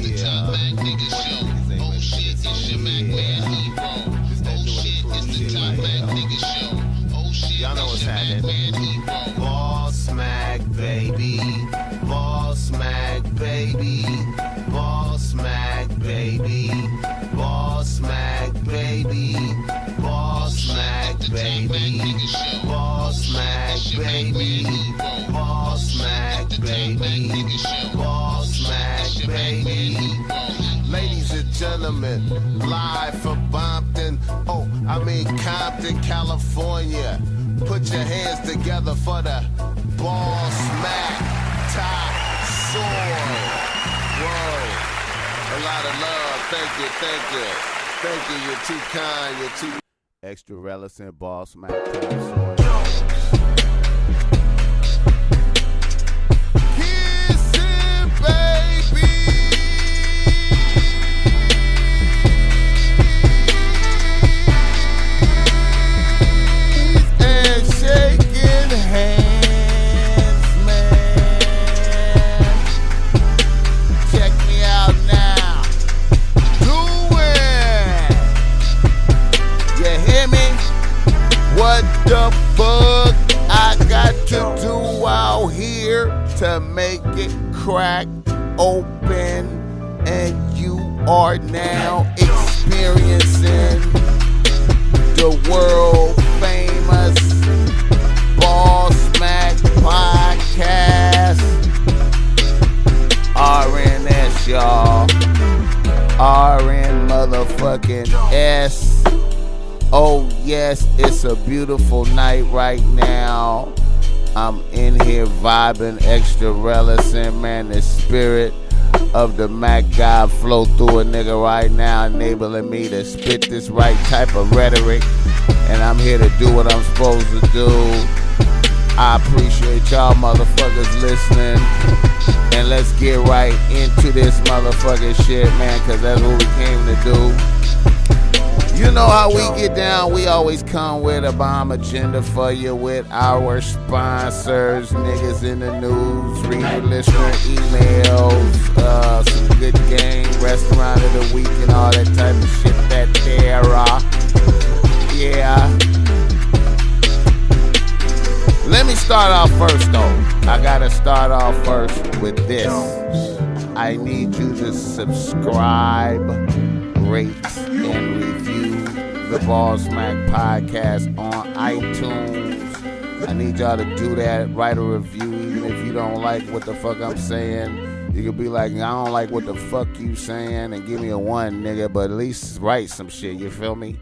the top Mac nigga show. Oh shit, it's your Mac man hero. Oh shit, it's the top Mac nigga show. Oh shit, y'all know what's it's your Mac man hero. Boss Mac, baby. Boss Mac, baby. Boss Mac, baby. Boss Mac, baby. Boss Mac, baby. Boss Mac, baby. Boss Mac, baby. Boss Mac, baby. Ladies and gentlemen, live from Compton, California. Put your hands together for the Boss Mac top soil. Whoa. A lot of love. Thank you. You're too kind. You're too extra relevant. Boss Mac top soil. The fuck I got to do out here to make it crack open, and you are now experiencing the world famous Boss Mac Podcast. RNS, y'all. RN motherfucking S. Oh yes, it's a beautiful night right now. I'm in here vibing, extra relishing, man. The spirit of the Mac God flow through a nigga right now, enabling me to spit this right type of rhetoric. And I'm here to do what I'm supposed to do. I appreciate y'all motherfuckers listening. And let's get right into this motherfucking shit, man, because that's what we came to do. You know how we get down, we always come with a bomb agenda for you with our sponsors, niggas in the news, reader, listener, emails, some good game, restaurant of the week and all that type of shit that there yeah. Let me start off first though. I gotta start off first with this. I need you to subscribe, rate, and review the BOSSMACK Podcast on iTunes. I need y'all to do that. Write a review, even if you don't like what the fuck I'm saying. You could be like, I don't like what the fuck you saying, and give me a 1, nigga, but at least write some shit, you feel me?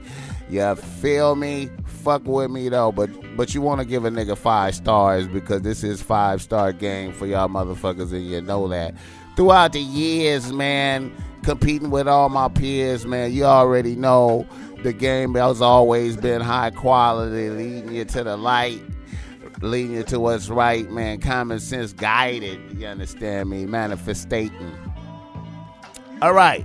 You feel me? Fuck with me though, but you want to give a nigga 5 stars because this is 5-star game for y'all motherfuckers, and you know that. Throughout the years, man, competing with all my peers, man, you already know the game has always been high quality, leading you to the light, leading you to what's right, man. Common sense guided, you understand me? Manifestating. All right.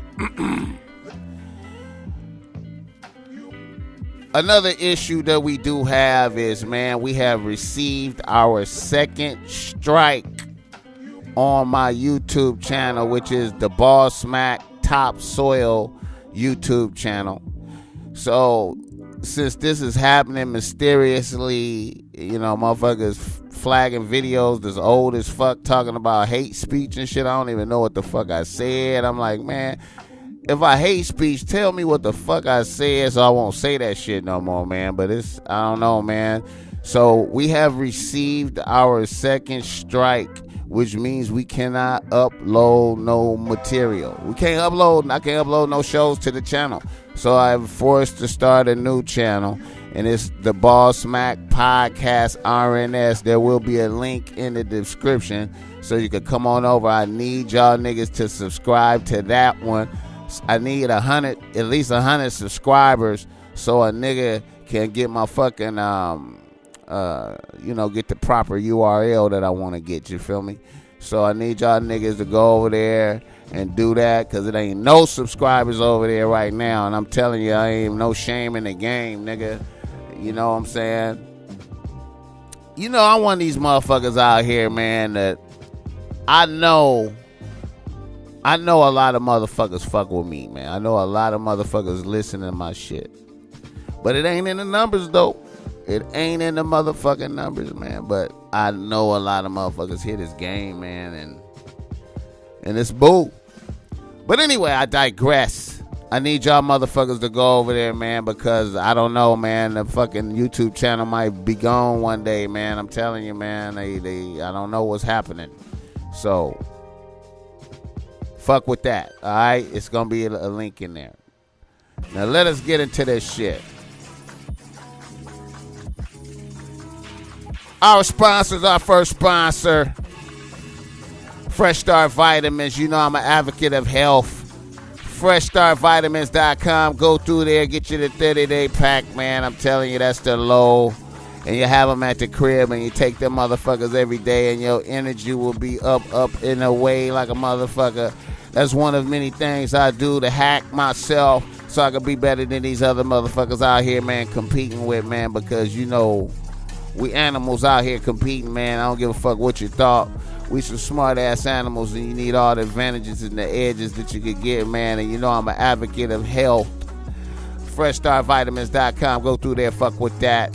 Another issue that we do have is, man, we have received our second strike on my YouTube channel, which is the BOSSMACK Topsoil YouTube channel. So since this is happening mysteriously, you know, motherfuckers flagging videos that's old as fuck talking about hate speech and shit. I don't even know what the fuck I said. I'm like, man, if I hate speech, tell me what the fuck I said so I won't say that shit no more, man. But I don't know, man. So we have received our second strike, which means we cannot upload no material. I can't upload no shows to the channel. So I'm forced to start a new channel, and it's the BOSSMACK Podcast RNS. There will be a link in the description so you can come on over. I need y'all niggas to subscribe to that one. I need at least 100 subscribers so a nigga can get my fucking get the proper URL that I want to get, you feel me? So I need y'all niggas to go over there and do that, because it ain't no subscribers over there right now, and I'm telling you, I ain't no shame in the game, nigga. You know what I'm saying? You know, I'm one of these motherfuckers out here, man, that I know I know a lot of motherfuckers fuck with me, man. I know a lot of motherfuckers listen to my shit. But it ain't in the numbers, though. It ain't in the motherfucking numbers, man. But I know a lot of motherfuckers hear this game, man, and it's boo. But anyway, I digress. I need y'all motherfuckers to go over there, man, because I don't know, man. The fucking YouTube channel might be gone one day, man. I'm telling you, man. I don't know what's happening. So, fuck with that, all right? It's going to be a link in there. Now, let us get into this shit. Our sponsors, our first sponsor, Fresh Start Vitamins. You know I'm an advocate of health. FreshStartVitamins.com. Go through there, get you the 30-day pack, man. I'm telling you, that's the low. And you have them at the crib, and you take them motherfuckers every day, and your energy will be up in a way like a motherfucker. That's one of many things I do to hack myself so I can be better than these other motherfuckers out here, man, competing with, man, because, you know, we animals out here competing, man. I don't give a fuck what you thought. We some smart-ass animals, and you need all the advantages and the edges that you could get, man. And you know I'm an advocate of health. FreshStartVitamins.com. Go through there, fuck with that.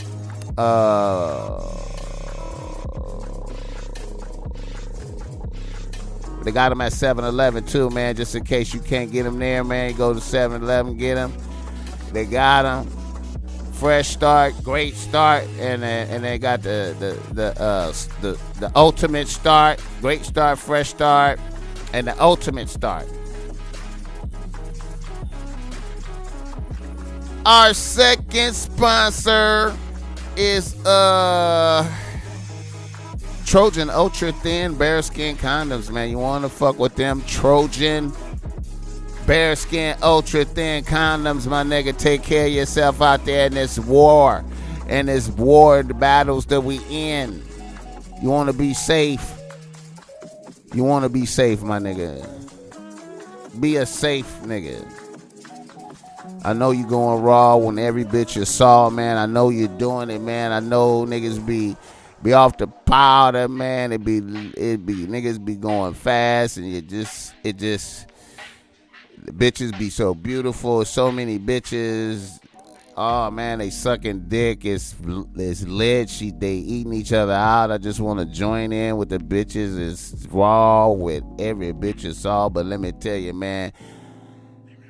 They got them at 7-Eleven, too, man. Just in case you can't get them there, man. You go to 7-Eleven, get them. They got them. Fresh Start, Great Start, and they got the Ultimate Start, Great Start, Fresh Start, and the Ultimate Start. Our second sponsor is Trojan Ultra Thin Bearskin Condoms, man. You want to fuck with them Trojan Bearskin Ultra Thin Condoms, my nigga. Take care of yourself out there in this war. In this war, the battles that we in. You want to be safe. You want to be safe, my nigga. Be a safe nigga. I know you going raw when every bitch you saw, man. I know you doing it, man. I know niggas be off the powder, man. It be niggas be going fast, and the bitches be so beautiful. So many bitches. Oh man, they sucking dick. It's lit. They eating each other out. I just want to join in with the bitches. It's raw with every bitch you saw. But let me tell you, man,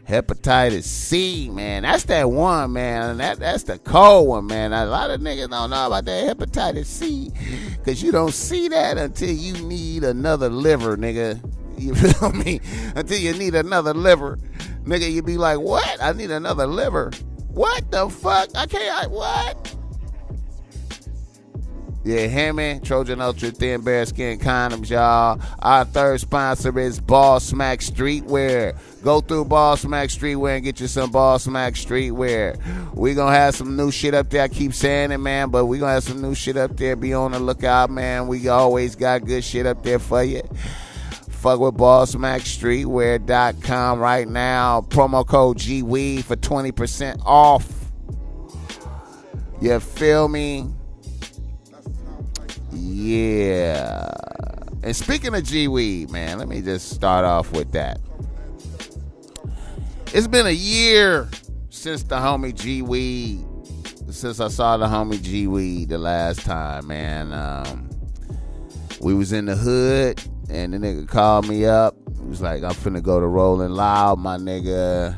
hepatitis C, man. That's that one, man. That's the cold one, man. A lot of niggas don't know about that hepatitis C, because you don't see that until you need another liver, nigga. You feel me? Until you need another liver. Nigga, you be like, what? I need another liver. What the fuck? What? Yeah, hear me? Trojan Ultra Thin Bearskin Condoms, y'all. Our third sponsor is BOSSMACK Streetwear. Go through BOSSMACK Streetwear and get you some BOSSMACK Streetwear. We gonna have some new shit up there. I keep saying it, man, but we gonna have some new shit up there. Be on the lookout, man. We always got good shit up there for you. Fuck with BOSSMACStreetwear.com right now. Promo code GWEED for 20% off. You feel me? Yeah. And speaking of GWEED, man, let me just start off with that. It's been a year since the homie GWEED, since I saw the homie GWEED the last time, man. We was in the hood, and the nigga called me up. He was like, I'm finna go to Rolling Loud, my nigga.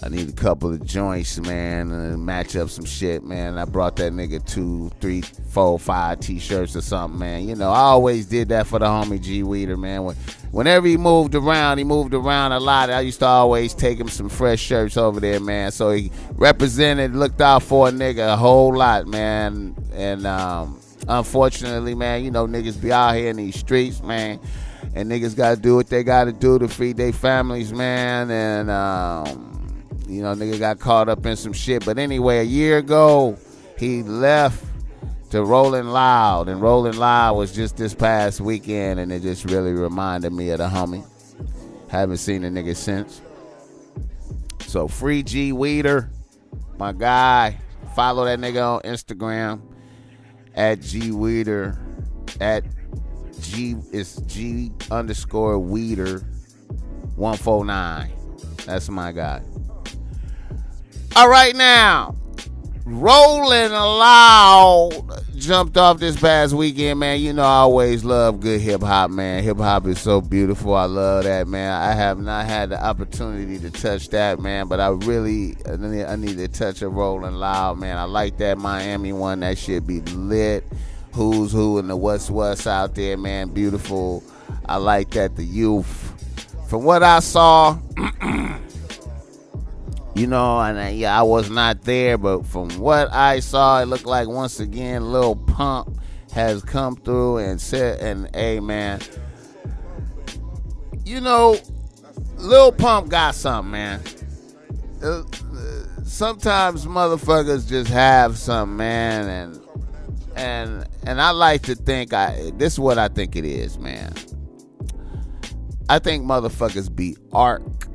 I need a couple of joints, man, and match up some shit, man. I brought that nigga 2, 3, 4, 5 t-shirts or something, man. You know, I always did that for the homie GWeeder, man. Whenever he moved around a lot. I used to always take him some fresh shirts over there, man. So he represented, looked out for a nigga a whole lot, man. And unfortunately, man, you know, niggas be out here in these streets, man. And niggas got to do what they got to do to feed their families, man. And, you know, nigga got caught up in some shit. But anyway, a year ago, he left to Rolling Loud. And Rolling Loud was just this past weekend. And it just really reminded me of the homie. Haven't seen the nigga since. So, free G Weeder, my guy. Follow that nigga on Instagram. At G Weeder. At G, it's G_Weeder. 149. That's my guy. All right, now, Rolling Loud jumped off this past weekend, man. You know I always love good hip-hop, man. Hip-hop is so beautiful. I love that, man. I have not had the opportunity to touch that, man, but I need to touch a Rolling Loud, man. I like that Miami one. That shit be lit. Who's Who and the What's out there, man. Beautiful. I like that. The youth. From what I saw, you know, and I was not there, but from what I saw, it looked like once again Lil Pump has come through and said, and hey, man, you know, Lil Pump got something, man. Sometimes motherfuckers just have something, man, and I like to think this is what I think it is, man. I think motherfuckers be archetypes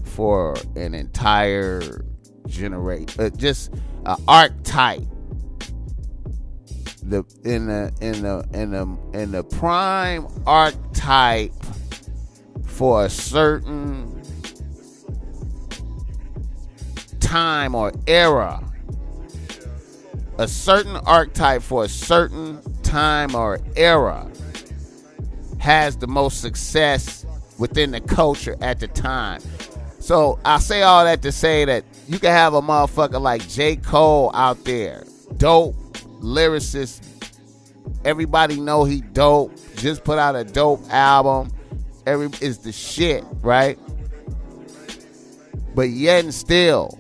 for an entire generation. Just an archetype. In the prime archetype for a certain time or era. A certain archetype for a certain time or era has the most success within the culture at the time. So I say all that to say that you can have a motherfucker like J. Cole out there, dope lyricist. Everybody know he dope. Just put out a dope album. Is the shit, right? But yet and still,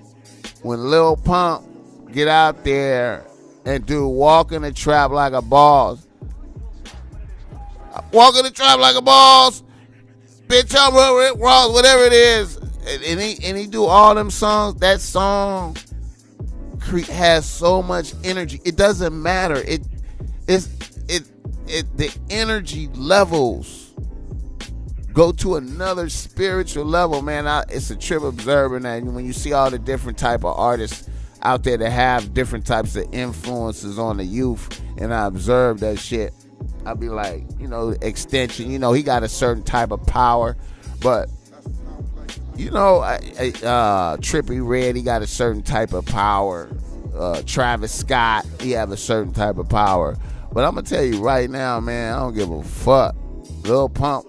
when Lil Pump get out there and do Walk in the Trap Like a Boss, Walk in the Trap Like a Boss, bitch, I'm Rick Ross, whatever it is, and he do all them songs. That song has so much energy. It doesn't matter. The energy levels go to another spiritual level, man. It's a trip observing that when you see all the different type of artists out there that have different types of influences on the youth, and I observe that shit. I'd be like, you know, Extension, you know, he got a certain type of power, but you know, Trippie Redd, he got a certain type of power. Travis Scott, he have a certain type of power. But I'm gonna tell you right now, man, I don't give a fuck. Lil Pump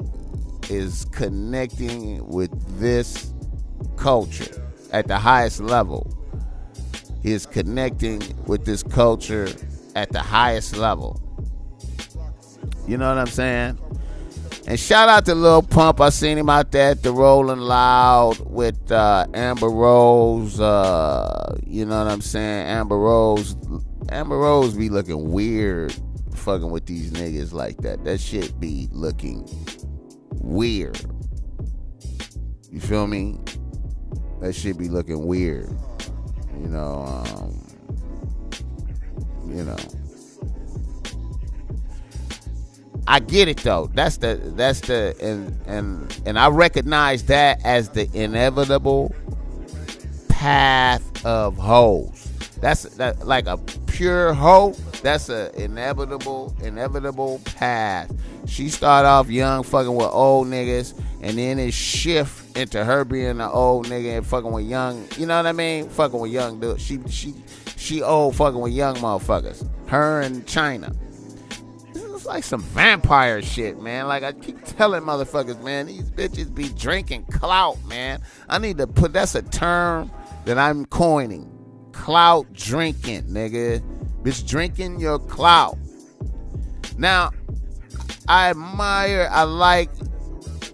is connecting with this culture at the highest level. He is connecting with this culture at the highest level. You know what I'm saying? And shout out to Lil Pump. I seen him out there at the Rolling Loud with Amber Rose. You know what I'm saying? Amber Rose be looking weird fucking with these niggas like that. That shit be looking weird. You feel me? That shit be looking weird. You know. I get it though. That's the and I recognize that as the inevitable path of hoes. That's like a pure hoe. That's a inevitable path. She start off young, fucking with old niggas, and then it shift into her being an old nigga and fucking with young. You know what I mean? Fucking with young dudes. She old, fucking with young motherfuckers. Her and China. It's like some vampire shit, man. Like I keep telling motherfuckers, man, these bitches be drinking clout, man. I need to put, that's a term that I'm coining. Clout drinking, nigga. Bitch drinking your clout. Now, I like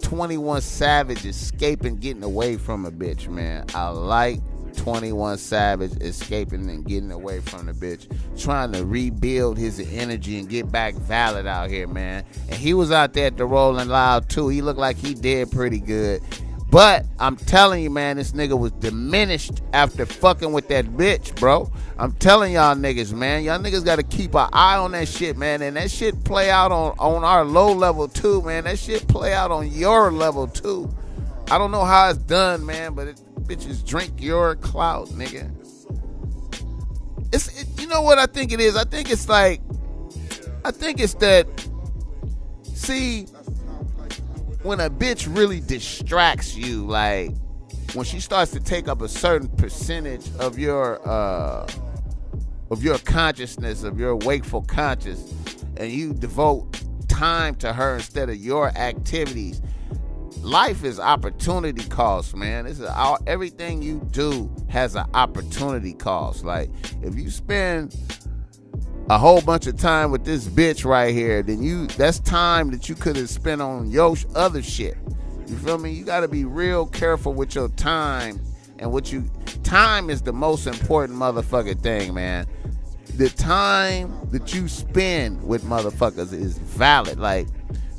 21 Savage escaping, getting away from a bitch, man. I like 21 Savage escaping and getting away from the bitch, trying to rebuild his energy and get back valid out here, man. And he was out there at the Rolling Loud too. He looked like he did pretty good. But I'm telling you, man, this nigga was diminished after fucking with that bitch, bro. I'm telling y'all niggas, man. Y'all niggas got to keep an eye on that shit, man. And that shit play out on our low level too, man. That shit play out on your level too. I don't know how it's done, man, but bitches drink your clout, nigga. You know what I think it is? I think it's that, see, when a bitch really distracts you, like when she starts to take up a certain percentage of your consciousness, of your wakeful conscious, and you devote time to her instead of your activities. Life is opportunity cost, man. Everything you do has an opportunity cost. Like, if you spend a whole bunch of time with this bitch right here, then that's time that you could have spent on your other shit. You feel me? You got to be real careful with your time and time is the most important motherfucking thing, man. The time that you spend with motherfuckers is valid. Like,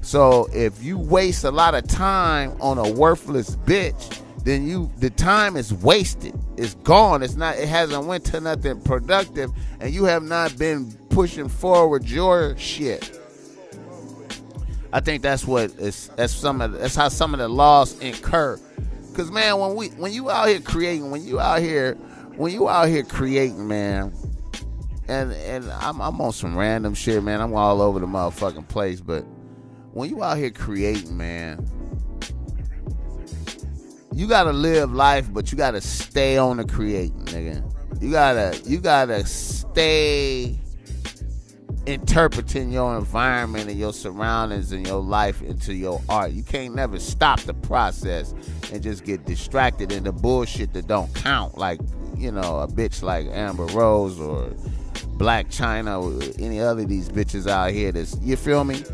so if you waste a lot of time on a worthless bitch, then the time is wasted. It's gone. It hasn't went to nothing productive, and you have not been pushing forward your shit. I think that's how some of the loss incur. Cause man, when you out here creating, man, and I'm on some random shit, man. I'm all over the motherfucking place, but when you out here creating, man, you gotta live life, but you gotta stay on the creating, nigga. You gotta stay interpreting your environment and your surroundings and your life into your art. You can't never stop the process and just get distracted in the bullshit that don't count, like, you know, a bitch like Amber Rose or Black China or any other of these bitches out here that's, you feel me?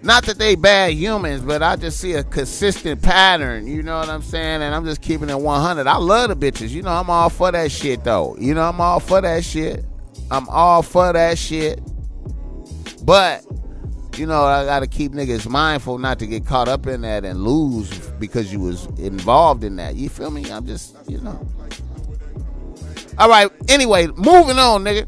Not that they bad humans, but I just see a consistent pattern, you know what I'm saying? And I'm just keeping it 100. I love the bitches. You know, I'm all for that shit, though. You know, I'm all for that shit. But, you know, I got to keep niggas mindful not to get caught up in that and lose because you was involved in that. You feel me? I'm just, you know. All right. Anyway, moving on, nigga.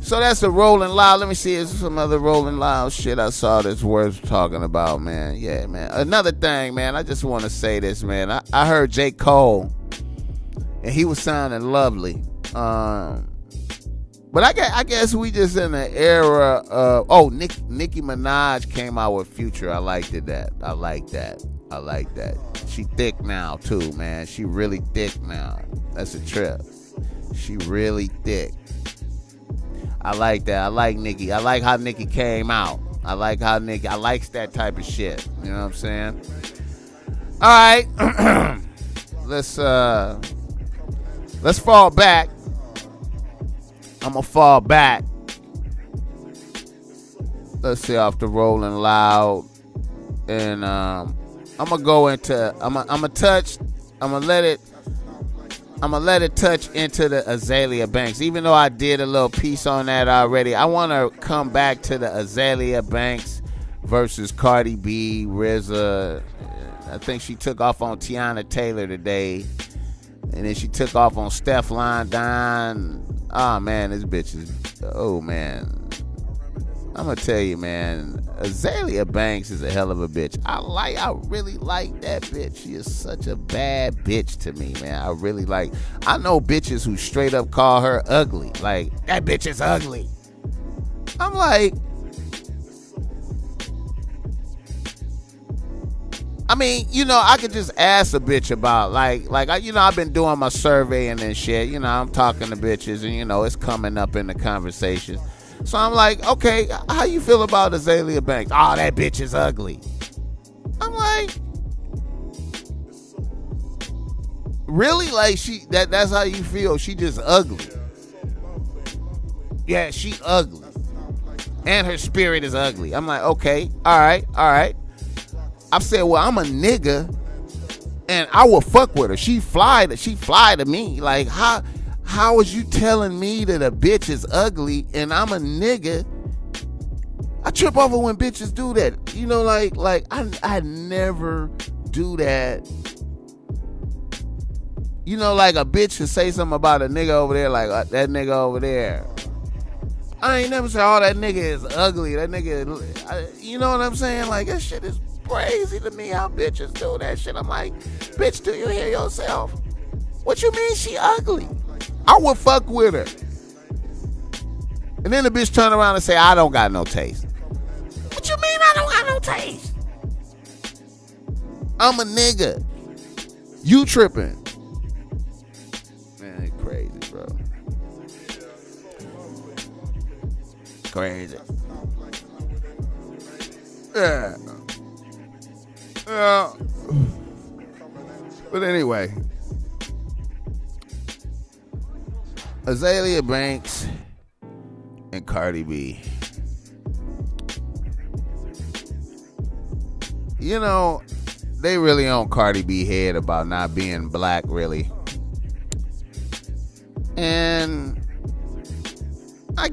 So that's a Rolling Loud. Let me see. Is some other Rolling Loud shit I saw that's worth talking about, man. Yeah, man. Another thing, man. I just want to say this, man. I heard J. Cole, and he was sounding lovely. But I guess we just in the era of Nicki Minaj came out with Future. I like that. She thick now too, man. She really thick now. That's a trip. She really thick. I like that. I like Nicki. I like how Nicki came out. I likes that type of shit. You know what I'm saying? All right. Let's fall back. I'm gonna fall back. Let's see, off the Rolling Loud, and I'm gonna go into. I'm gonna let it touch into the Azalea Banks. Even though I did a little piece on that already, I want to come back to the Azalea Banks versus Cardi B, RZA. I think she took off on Tiana Taylor today, and then she took off on Stefflon Don. Oh man, this bitch is. Oh man, I'm gonna tell you, man. Azalea Banks is a hell of a bitch. I really like that bitch. She is such a bad bitch to me, man. I know bitches who straight up call her ugly. Like, that bitch is ugly. I'm like, I mean, you know, I could just ask a bitch about, you know, I've been doing my survey and then shit. You know, I'm talking to bitches and, you know, it's coming up in the conversations. So I'm like, okay, how you feel about Azalea Banks? Oh, that bitch is ugly. I'm like, really? Like, that's how you feel? She just ugly. Yeah, she ugly. And her spirit is ugly. I'm like, okay, all right. I said, well, I'm a nigga and I will fuck with her. She fly to me. Like, how is you telling me that a bitch is ugly and I'm a nigga? I trip over when bitches do that. You know, like I never do that. You know, like a bitch should say something about a nigga over there, like that nigga over there. I ain't never say, oh, that nigga is ugly. That nigga, you know what I'm saying? Like, that shit is crazy to me how bitches do that shit. I'm like, bitch, do you hear yourself? What you mean she ugly? I would fuck with her. And then the bitch turn around and say, I don't got no taste. What you mean mean I don't got no taste? I'm a nigga. You tripping. Man, it's crazy, bro. Crazy. Yeah. But anyway, Azalea Banks and Cardi B. You know, they really on Cardi B head about not being black, really. And I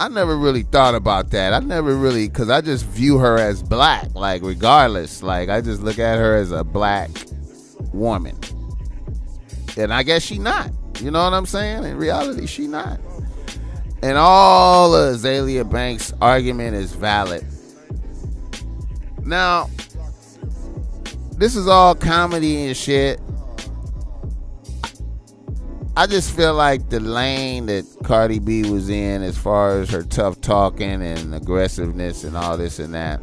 never really thought about that. I never really, because I just view her as black, like regardless. Like I just look at her as a black woman. And I guess she not. You know what I'm saying? In reality, she not. And all of Azalea Banks' argument is valid. Now, this is all comedy and shit. I just feel like the lane that Cardi B was in as far as her tough talking and aggressiveness and all this and that,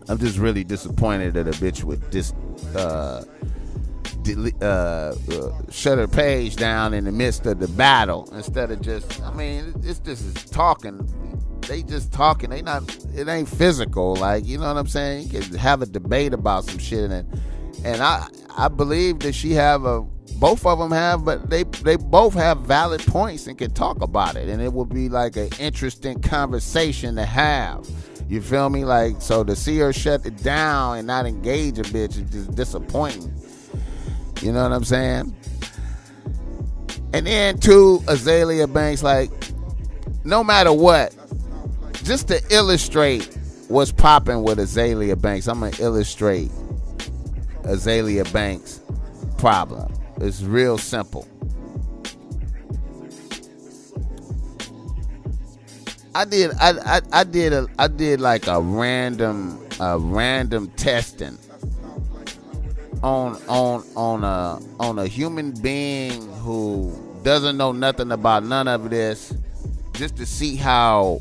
I'm just really disappointed that a bitch would shut her page down in the midst of the battle instead of just, I mean, it's just talking. They just talking. They not. It ain't physical. Like, you know what I'm saying? You can have a debate about some shit, and I believe that she have both of them have, but they both have valid points and can talk about it, and it will be like an interesting conversation to have. You feel me? Like, so to see her shut it down and not engage a bitch is just disappointing. You know what I'm saying? And then too, Azalea Banks, like, no matter what, just to illustrate what's popping with Azalea Banks, I'm gonna illustrate Azalea Banks' problem. It's real simple. I did like a random testing on a human being who doesn't know nothing about none of this, just to see how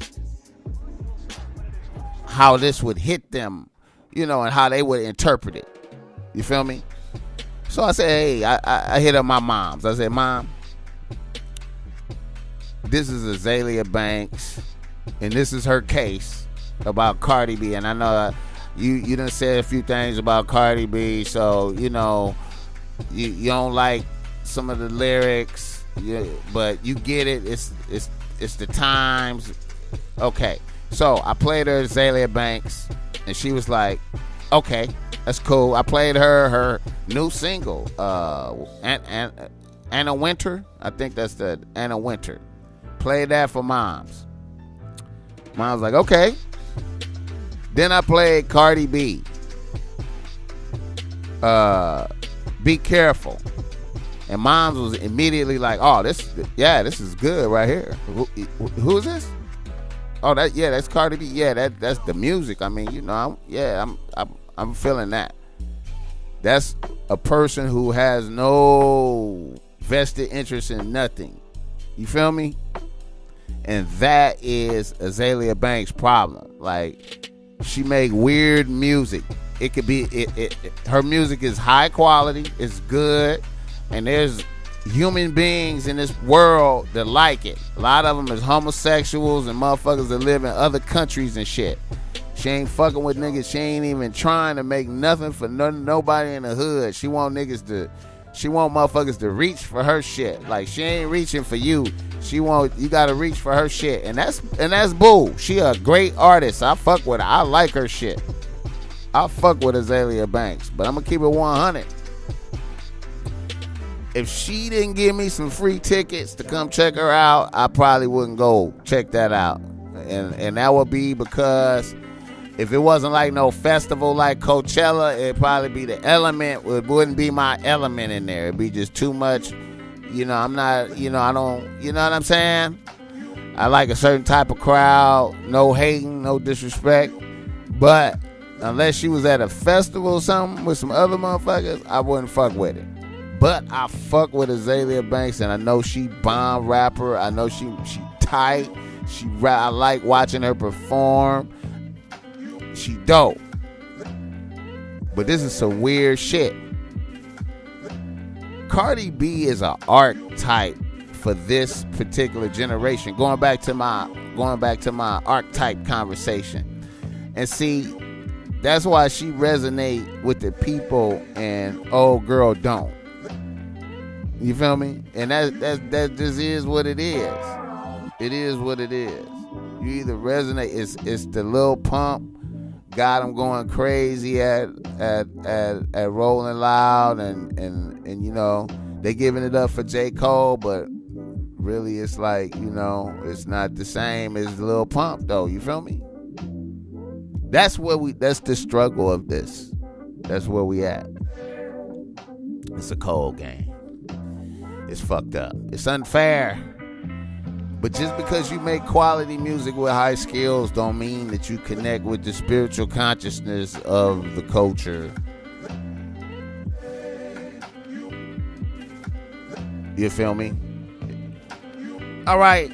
this would hit them, you know, and how they would interpret it. You feel me? So I said, hey, I hit up my mom's. I said, Mom, this is Azalea Banks, and this is her case about Cardi B. And I know you done said a few things about Cardi B, so, you know, you don't like some of the lyrics, but you get it. It's the times. Okay. So I played her Azalea Banks, and she was like, okay, that's cool. I played her new single, Anna Winter. I think that's the Anna Winter. Played that for Moms. Mom's like, okay. Then I played Cardi B. Be Careful. And Moms was immediately like, oh, this is good right here. Who is this? Oh, that's Cardi B. Yeah, that's the music. I mean, you know, I'm feeling that. That's a person who has no vested interest in nothing. You feel me? And that is Azalea Banks' problem. Like, she make weird music. It could be her music is high quality, it's good, and there's human beings in this world that like it. A lot of them is homosexuals and motherfuckers that live in other countries and shit. She ain't fucking with niggas. She ain't even trying to make nothing for nobody in the hood. She want motherfuckers to reach for her shit. Like, she ain't reaching for you. You gotta reach for her shit. And that's bull. She a great artist. I fuck with her. I like her shit. I fuck with Azalea Banks. But I'm gonna keep it 100. If she didn't give me some free tickets to come check her out, I probably wouldn't go check that out. And that would be because if it wasn't like no festival like Coachella, it'd probably be the element. It wouldn't be my element in there. It'd be just too much. You know, I'm not, you know, I don't, you know what I'm saying? I like a certain type of crowd. No hating, no disrespect. But unless she was at a festival or something with some other motherfuckers, I wouldn't fuck with it. But I fuck with Azalea Banks, and I know she bomb rapper. I know she tight. I like watching her perform. She dope. But this is some weird shit. Cardi B is an archetype for this particular generation. Going back to my archetype conversation. And see, that's why she resonate with the people and old girl don't. You feel me? And that just is what it is. It is what it is. You either resonate. It's the Lil Pump got them going crazy at Rolling Loud and you know they giving it up for J. Cole, but really it's like, you know, it's not the same as Lil Pump though. You feel me? That's the struggle of this. That's where we at. It's a cold game. It's fucked up. It's unfair. But just because you make quality music with high skills don't mean that you connect with the spiritual consciousness of the culture. You feel me? All right.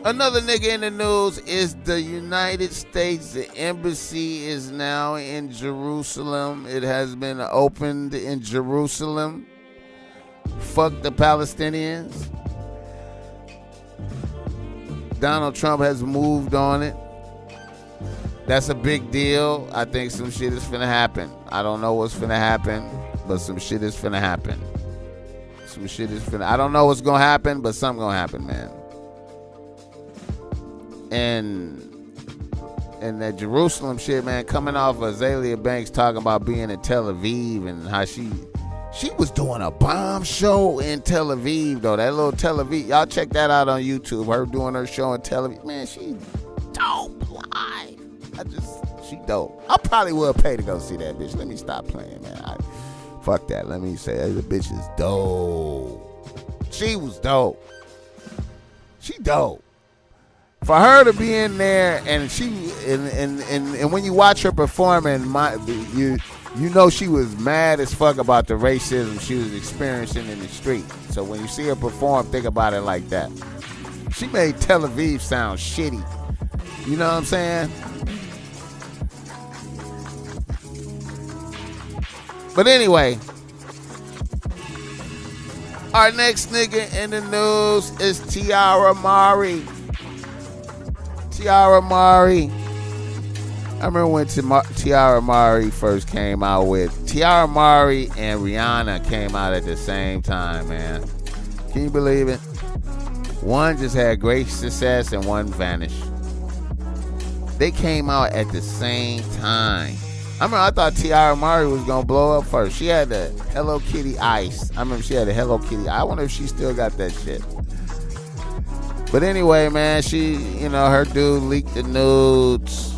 Another nigga in the news is the United States. The embassy is now in Jerusalem. It has been opened in Jerusalem. Fuck the Palestinians. Donald Trump has moved on it. That's a big deal. I think some shit is finna happen. I don't know what's finna happen, but some shit is finna happen. I don't know what's gonna happen, but something gonna happen, man. And that Jerusalem shit, man, coming off of Azalea Banks talking about being in Tel Aviv and how she was doing a bomb show in Tel Aviv, though. That little Tel Aviv. Y'all check that out on YouTube. Her doing her show in Tel Aviv. Man, she dope live. She dope. I probably would pay to go see that bitch. Let me stop playing, man. Fuck that. Let me say, the bitch is dope. She was dope. She dope. For her to be in there and and when you watch her performing, you know she was mad as fuck about the racism she was experiencing in the street. So when you see her perform, think about it like that. She made Tel Aviv sound shitty. You know what I'm saying? But anyway, our next nigga in the news is Tiara Mari. Tiara Mari. I remember when Tiara Mari first came out with. Tiara Mari and Rihanna came out at the same time, man. Can you believe it? One just had great success and one vanished. They came out at the same time. I thought Tiara Mari was going to blow up first. She had the Hello Kitty ice. I remember she had a Hello Kitty. I wonder if she still got that shit. But anyway, man, her dude leaked the nudes.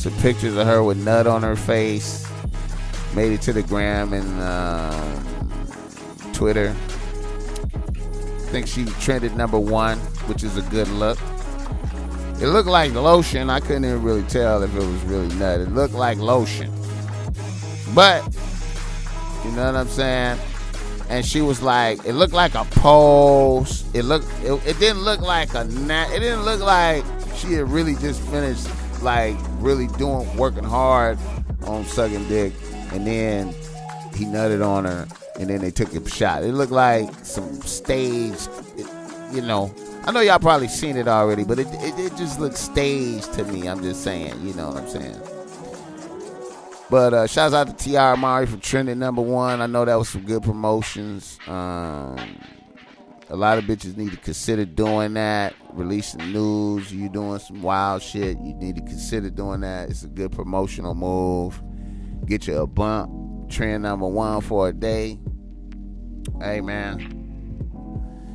Some pictures of her with nut on her face. Made it to the gram and Twitter. I think she trended #1, which is a good look. It looked like lotion. I couldn't even really tell if it was really nut. It looked like lotion. But, you know what I'm saying? And she was like, it looked like a pose. It didn't look like it didn't look like she had really just finished, like, really working hard on sucking dick. And then he nutted on her. And then they took a shot. It looked like some staged, I know y'all probably seen it already, but it just looked staged to me. I'm just saying, you know what I'm saying. But shouts out to Tiara Mari for trending #1. I know that was some good promotions. A lot of bitches need to consider doing that. Releasing news. You doing some wild shit. You need to consider doing that. It's a good promotional move. Get you a bump. Trend #1 for a day. Hey, man.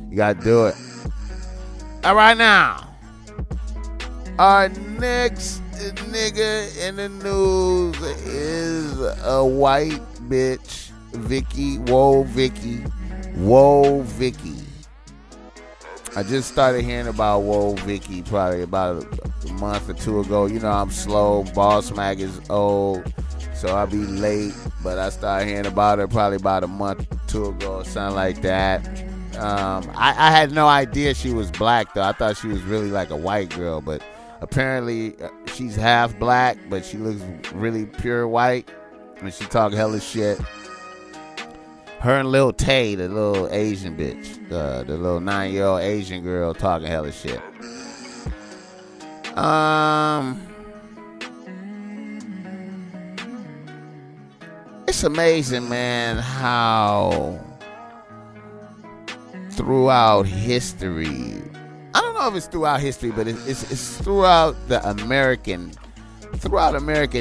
You got to do it. All right, now. Our next nigga in the news is a white bitch, Vicky. Whoa, Vicky. I just started hearing about Whoa, Vicky probably about a month or two ago. You know, I'm slow. BOSSMACK is old, so I'll be late. But I started hearing about her probably about a month or two ago or something like that. I had no idea she was black though. I thought she was really like a white girl, but apparently she's half black, but she looks really pure white. And she talk hella shit. Her and Lil Tay, the little Asian bitch, the little 9-year-old Asian girl, talking hella shit. It's amazing, man, how throughout history, I don't know if it's throughout history, but it's throughout American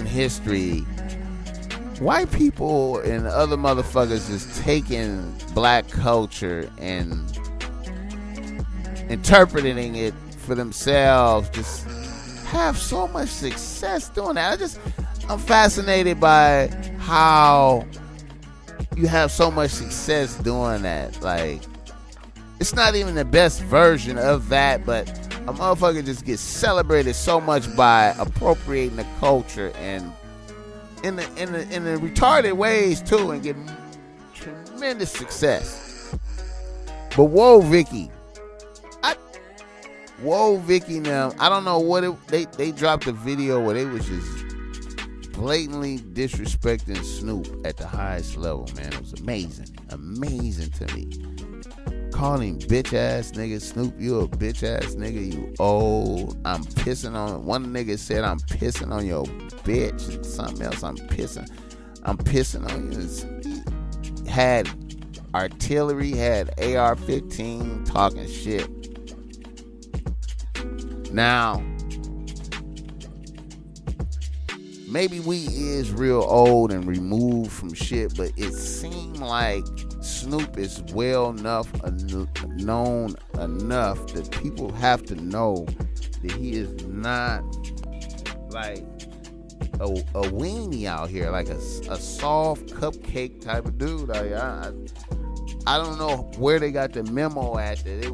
history, white people and other motherfuckers is taking black culture and interpreting it for themselves, just have so much success doing that. I'm fascinated by how you have so much success doing that. Like, it's not even the best version of that, but a motherfucker just gets celebrated so much by appropriating the culture and in the retarded ways too, and getting tremendous success. But whoa, Vicky now, I don't know what they dropped a video where they was just blatantly disrespecting Snoop at the highest level, man. It was amazing to me. Calling him bitch ass nigga. Snoop, you a bitch ass nigga, you old. I'm pissing on, one nigga said I'm pissing on your bitch, and something else, I'm pissing on you. He had artillery, had AR-15 talking shit. Now, maybe we is real old and removed from shit, but it seemed like Snoop is well enough known enough that people have to know that he is not like a weenie out here, like a soft cupcake type of dude. Like, I don't know where they got the memo at that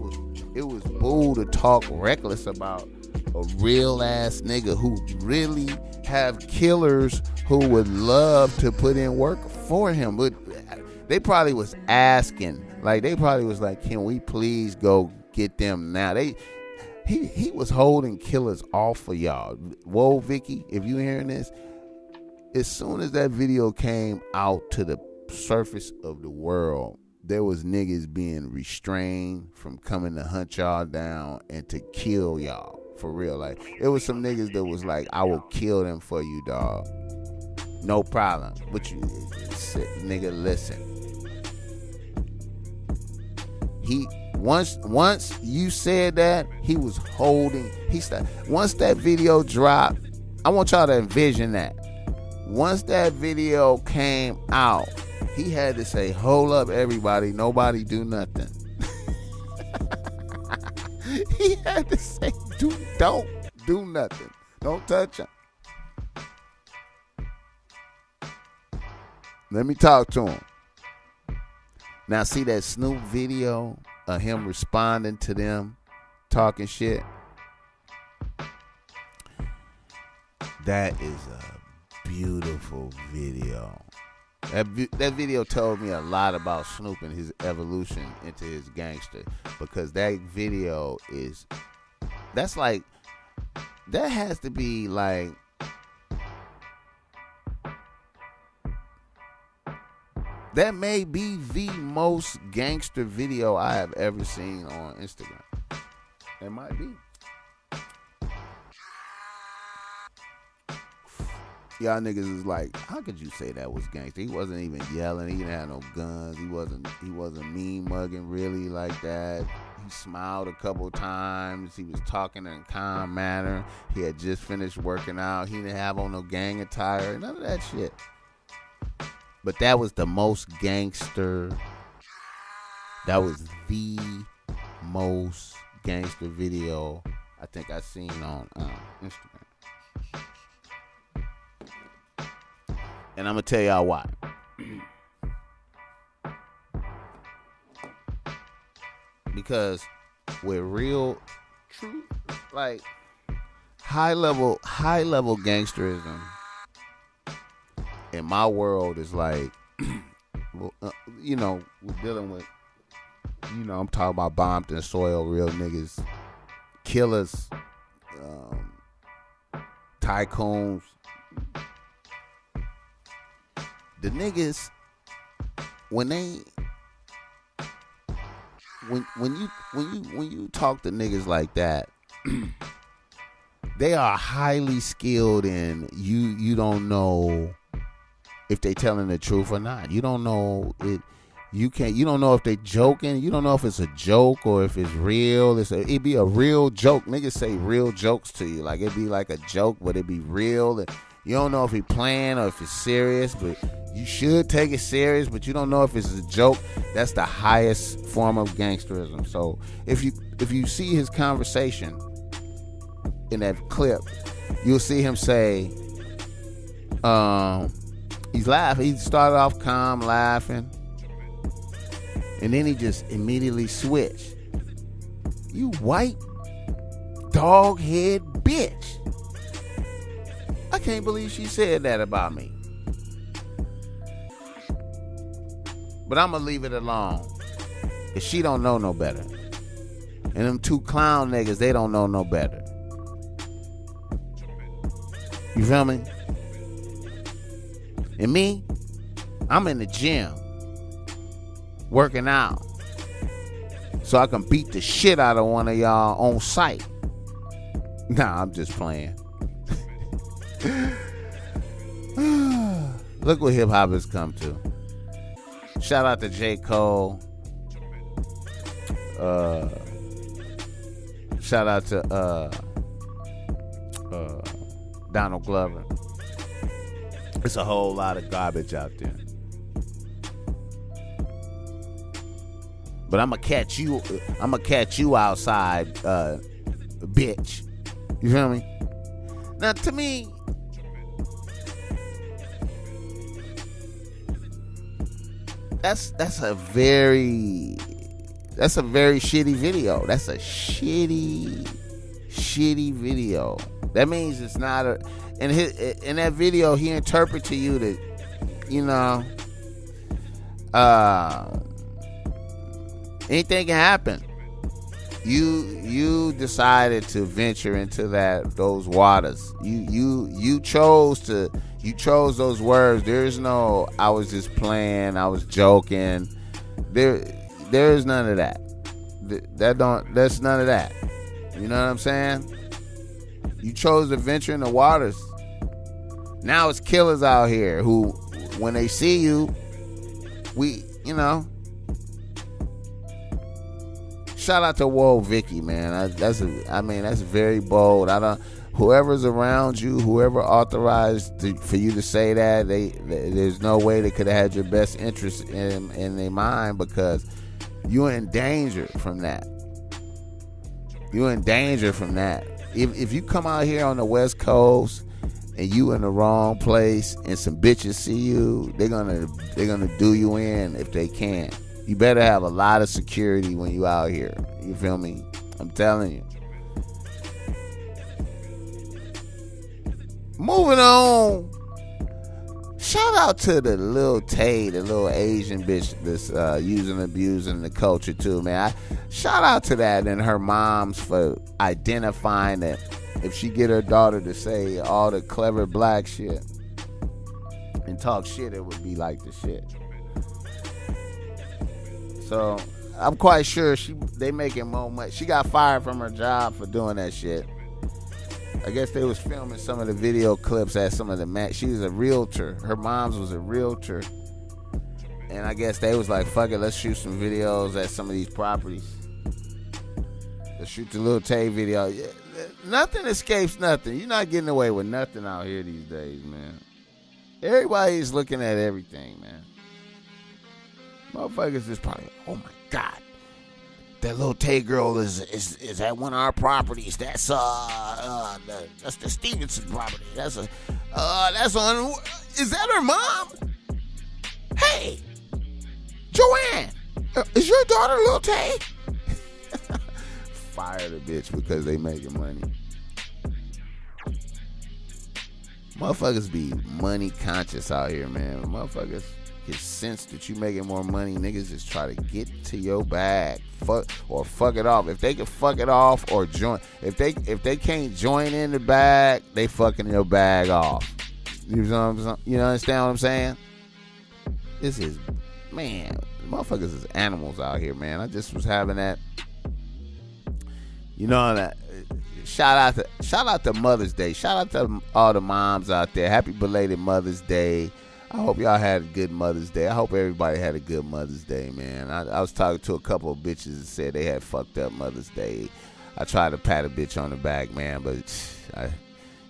it was bull to talk reckless about a real ass nigga who really have killers who would love to put in work for him. But they probably was asking, like, they probably was like, can we please go get them now? He was holding killers off of y'all. Whoa, Vicky, if you hearing this, as soon as that video came out to the surface of the world, there was niggas being restrained from coming to hunt y'all down and to kill y'all. For real. Like, it was some niggas that was like, I will kill them for you, dog. No problem. But you, nigga, listen. Once you said that, he was holding, once that video dropped, I want y'all to envision that. Once that video came out, he had to say, hold up, everybody, nobody do nothing. He had to say, don't do nothing. Don't touch him. Let me talk to him. Now, see that Snoop video of him responding to them, talking shit? That is a beautiful video. That video told me a lot about Snoop and his evolution into his gangster, because that video that has to be like, that may be the most gangster video I have ever seen on Instagram. It might be. Y'all niggas is like, how could you say that was gangster? He wasn't even yelling. He didn't have no guns. He wasn't mean mugging really like that. He smiled a couple times. He was talking in a calm manner. He had just finished working out. He didn't have on no gang attire. None of that shit. But that was the most gangster. That was the most gangster video I think I've seen on Instagram. And I'm going to tell y'all why. Because with real, true, like, high level gangsterism in my world is like, we're dealing with You know, I'm talking about bombed and soil, real niggas, killers, tycoons. The niggas, when you talk to niggas like that, they are highly skilled in you don't know if they telling the truth or not. You don't know it. You don't know if they joking. You don't know if it's a joke or if it's real. It'd be a real joke. Niggas say real jokes to you. Like, it'd be like a joke, but it'd be real. You don't know if he playing or if it's serious, but you should take it serious, but you don't know if it's a joke. That's the highest form of gangsterism. So if you see his conversation in that clip, you'll see him say, he's laughing. He started off calm, laughing. And then he just immediately switched. You white dog head bitch. I can't believe she said that about me. But I'm going to leave it alone. Because she don't know no better. And them two clown niggas, they don't know no better. You feel me? And me, I'm in the gym. Working out. So I can beat the shit out of one of y'all on sight. Nah, I'm just playing. Look what hip hop has come to. Shout out to J. Cole. Shout out to Donald Glover. It's a whole lot of garbage out there. But I'm gonna catch you outside, bitch. You feel me? Now, to me, that's a very shitty video. That's a shitty video. That means it's not in that video he interpret to you that, you know, anything can happen. You decided to venture into those waters. You chose those words. There's no I was just playing, I was joking. There is none of that. That's none of that. You know what I'm saying? You chose to venture in the waters. Now it's killers out here who, when they see you, shout out to Whoa Vicky, man. That's very bold. Whoever's around you, whoever authorized for you to say that, there's no way they could have had your best interest in their mind, because you're in danger from that. You're in danger from that. If you come out here on the West Coast and you in the wrong place and some bitches see you, they're gonna do you in if they can. You better have a lot of security when you out here. You feel me? I'm telling you. Moving on. Shout out to the little Tay, the little Asian bitch that's using and abusing the culture too, man. Shout out to that and her moms for identifying that if she get her daughter to say all the clever black shit and talk shit, it would be like the shit. So I'm quite sure they making more money. She got fired from her job for doing that shit. I guess they was filming some of the video clips at some of the she was a realtor. Her mom's was a realtor. And I guess they was like, fuck it, let's shoot some videos at some of these properties. Let's shoot the little Tay video. Yeah, nothing escapes nothing. You're not getting away with nothing out here these days, man. Everybody's looking at everything, man. Motherfuckers is probably, oh my God, that little Tay girl is at one of our properties. That's that's the Stevenson property. That's on. Is that her mom? Hey, Joanne, is your daughter Lil Tay? Fire the bitch because they making money. Motherfuckers be money conscious out here, man. Motherfuckers can sense that you making more money, niggas just try to get to your bag. Fuck it off. If they can fuck it off or join, if they can't join in the bag, they fucking your bag off. You know what I'm saying? You understand what I'm saying? This is, man, motherfuckers is animals out here, man. I just was having that, you know, that shout out to Mother's Day. Shout out to all the moms out there. Happy belated Mother's Day. I hope y'all had a good Mother's Day. I hope everybody had a good Mother's Day, man. I was talking to a couple of bitches that said they had fucked up Mother's Day. I tried to pat a bitch on the back, man, but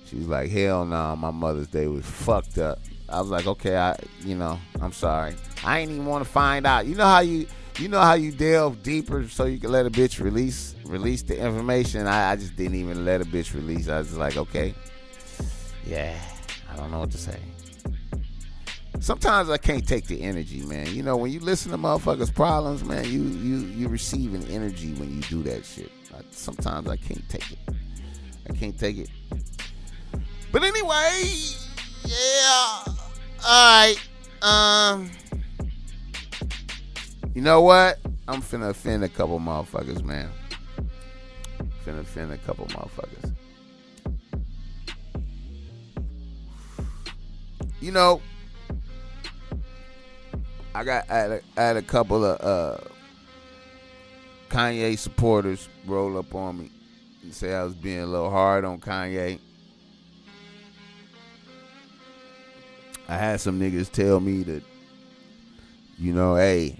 she was like, hell no, my Mother's Day was fucked up. I was like, okay, I'm sorry. I ain't even want to find out. You know how you delve deeper so you can let a bitch release the information? I just didn't even let a bitch release. I was like, okay, yeah, I don't know what to say. Sometimes I can't take the energy, man. You know, when you listen to motherfuckers' problems, man, you receive an energy when you do that shit. Sometimes I can't take it. I can't take it. But anyway, yeah. Alright. You know what? I'm finna offend a couple motherfuckers, man. You know, I had a couple of Kanye supporters roll up on me and say I was being a little hard on Kanye. I had some niggas tell me that, you know, hey,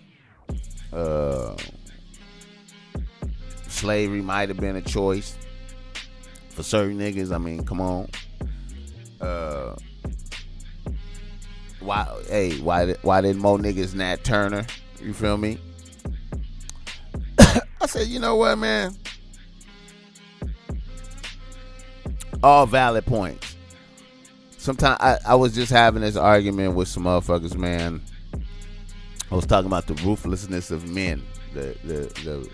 slavery might have been a choice for certain niggas. I mean, come on. Why didn't more niggas Nat Turner? You feel me? I said, you know what, man? All valid points. Sometimes I was just having this argument with some motherfuckers, man. I was talking about the ruthlessness of men. The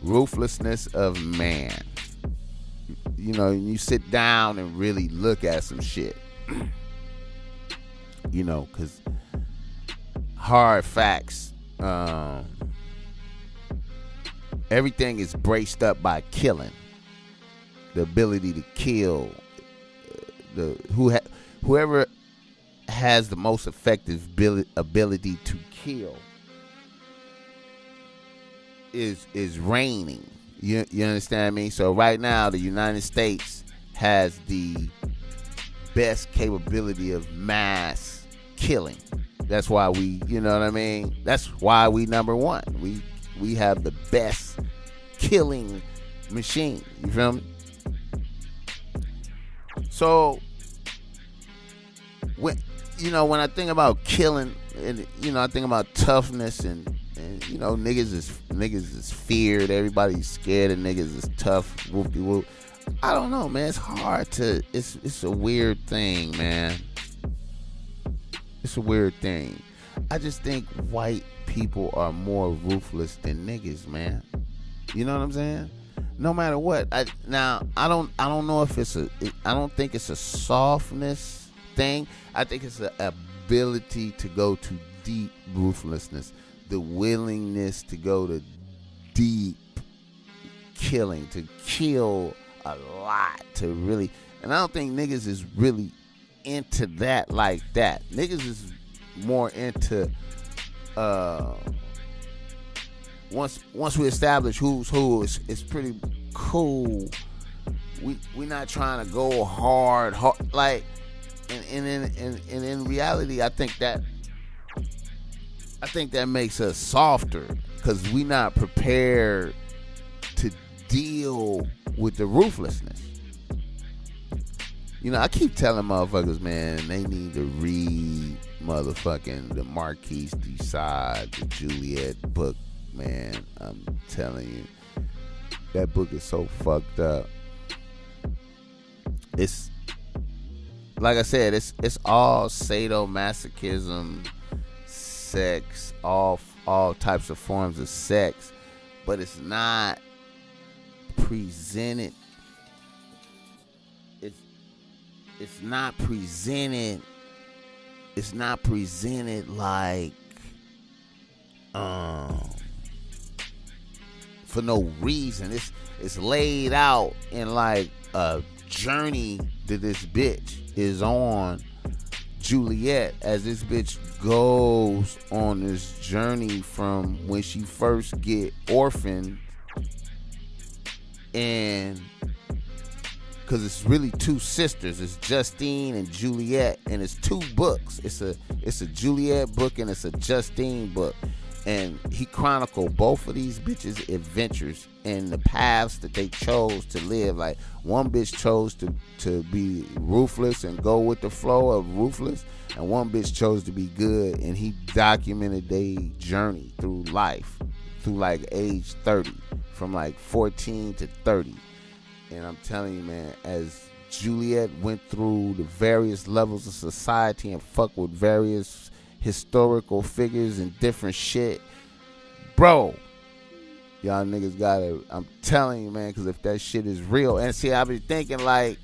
ruthlessness of man. You know, you sit down and really look at some shit. You know, because hard facts, everything is braced up by killing. The ability to kill, whoever has the most effective ability to kill is reigning. You understand me? So right now, the United States has the best capability of mass killing. That's why we, you know what I mean? That's why we number one. We have the best killing machine. You feel me? So when I think about killing, and I think about toughness and niggas is feared. Everybody's scared of niggas is tough. Whoop-de-whoop. I don't know, man. It's hard to. It's a weird thing, man. It's a weird thing. I just think white people are more ruthless than niggas, man. You know what I'm saying? No matter what. I don't know if I don't think it's a softness thing. I think it's an ability to go to deep ruthlessness. The willingness to go to deep killing, to kill a lot, to really. And I don't think niggas is really into that like that. Niggas is more into once we establish who's who, it's pretty cool. We not trying to go hard like, and in reality, I think that makes us softer because we not prepared to deal with the ruthlessness. You know, I keep telling motherfuckers, man, they need to read motherfucking the Marquise de Sade, the Juliet book, man. I'm telling you, that book is so fucked up. It's like I said, it's all sadomasochism, sex, all types of forms of sex, but it's not presented. It's not presented it's not presented like for no reason. It's laid out in like a journey that this bitch is on, Juliet, as this bitch goes on this journey from when she first get orphaned, and because it's really two sisters, it's Justine and Juliet, and it's two books. It's a Juliet book and it's a Justine book, and he chronicled both of these bitches' adventures and the paths that they chose to live. Like, one bitch chose to be ruthless and go with the flow of ruthless, and one bitch chose to be good, and he documented their journey through life, through like age 30, from like 14 to 30. And I'm telling you, man, as Juliet went through the various levels of society and fucked with various historical figures and different shit, bro, y'all niggas gotta, I'm telling you, man, because if that shit is real, and see, I be thinking like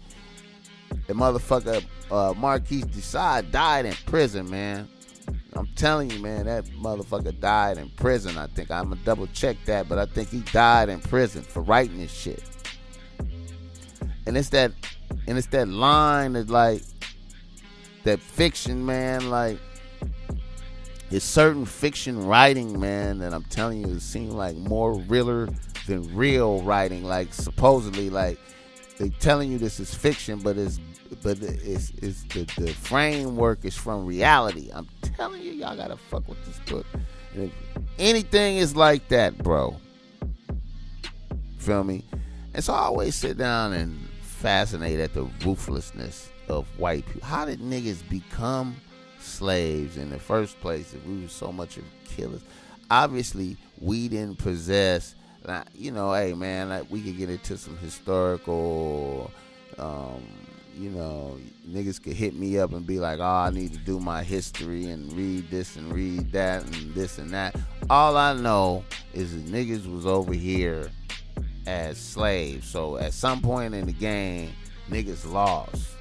the motherfucker Marquise de Sade died in prison, man. I'm telling you, man, that motherfucker died in prison. I think I'm gonna double check that, but I think he died in prison for writing this shit. And it's that line that, like, that fiction, man, like, it's certain fiction writing, man, that I'm telling you, it seems like more realer than real writing. Like, supposedly, like, they telling you this is fiction, but the framework is from reality. I'm telling you, y'all gotta fuck with this book. And if anything is like that, bro, feel me? And so I always sit down and fascinate at the ruthlessness of white people. How did niggas become slaves in the first place if we were so much of killers? Obviously, we didn't possess, you know, hey, man, like, we could get into some historical, you know, niggas could hit me up and be like, oh, I need to do my history and read this and read that and this and that. All I know is that niggas was over here as slaves. So at some point in the game, niggas lost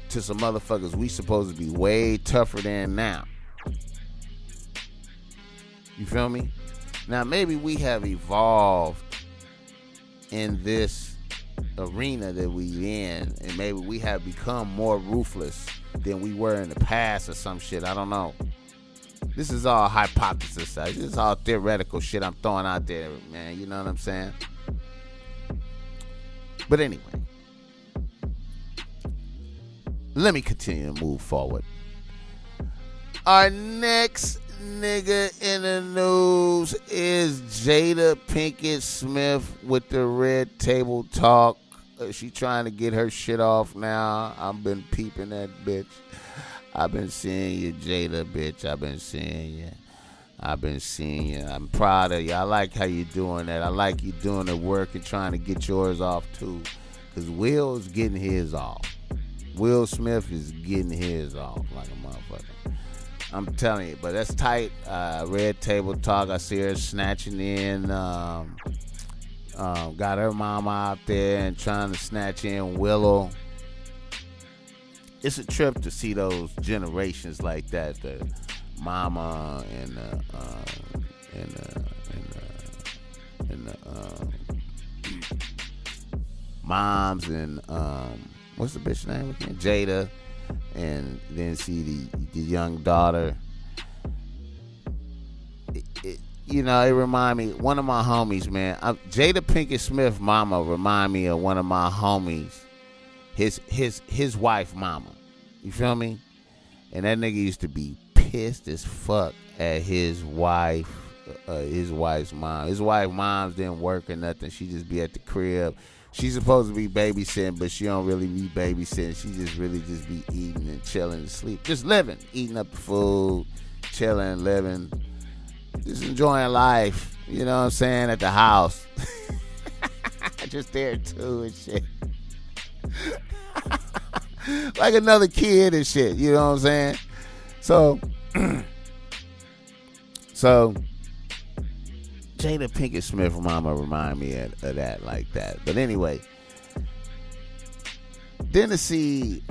to some motherfuckers we supposed to be way tougher than now. You feel me? Now maybe we have evolved in this arena that we in, and maybe we have become more ruthless than we were in the past or some shit. I don't know. This is all hypothesis. This is all theoretical shit I'm throwing out there, man. You know what I'm saying? But anyway, let me continue to move forward. Our next nigga in the news is Jada Pinkett Smith with the Red Table Talk. She trying to get her shit off now. I've been peeping that bitch. I've been seeing you, Jada, bitch. I've been seeing you. I'm proud of you. I like how you doing that. I like you doing the work and trying to get yours off, too. Because Will's getting his off. Will Smith is getting his off like a motherfucker. I'm telling you. But that's tight. Red Table Talk. I see her snatching in. Got her mama out there and trying to snatch in Willow. It's a trip to see those generations like that, the mama and the moms and what's the bitch name again? Jada, and then see the young daughter. You know, it remind me, one of my homies, man. Jada Pinkett Smith mama remind me of one of my homies. His wife mama. You feel me? And that nigga used to be pissed as fuck at his wife's mom. His wife's moms didn't work or nothing. She just be at the crib. She's supposed to be babysitting, but she don't really be babysitting. She just really just be eating and chilling and sleep. Just living. Eating up the food, chilling, living. Just enjoying life. You know what I'm saying? At the house. Just there too and shit. Like another kid and shit, you know what I'm saying? So Jada Pinkett Smith mama remind me of that like that. But anyway, then to see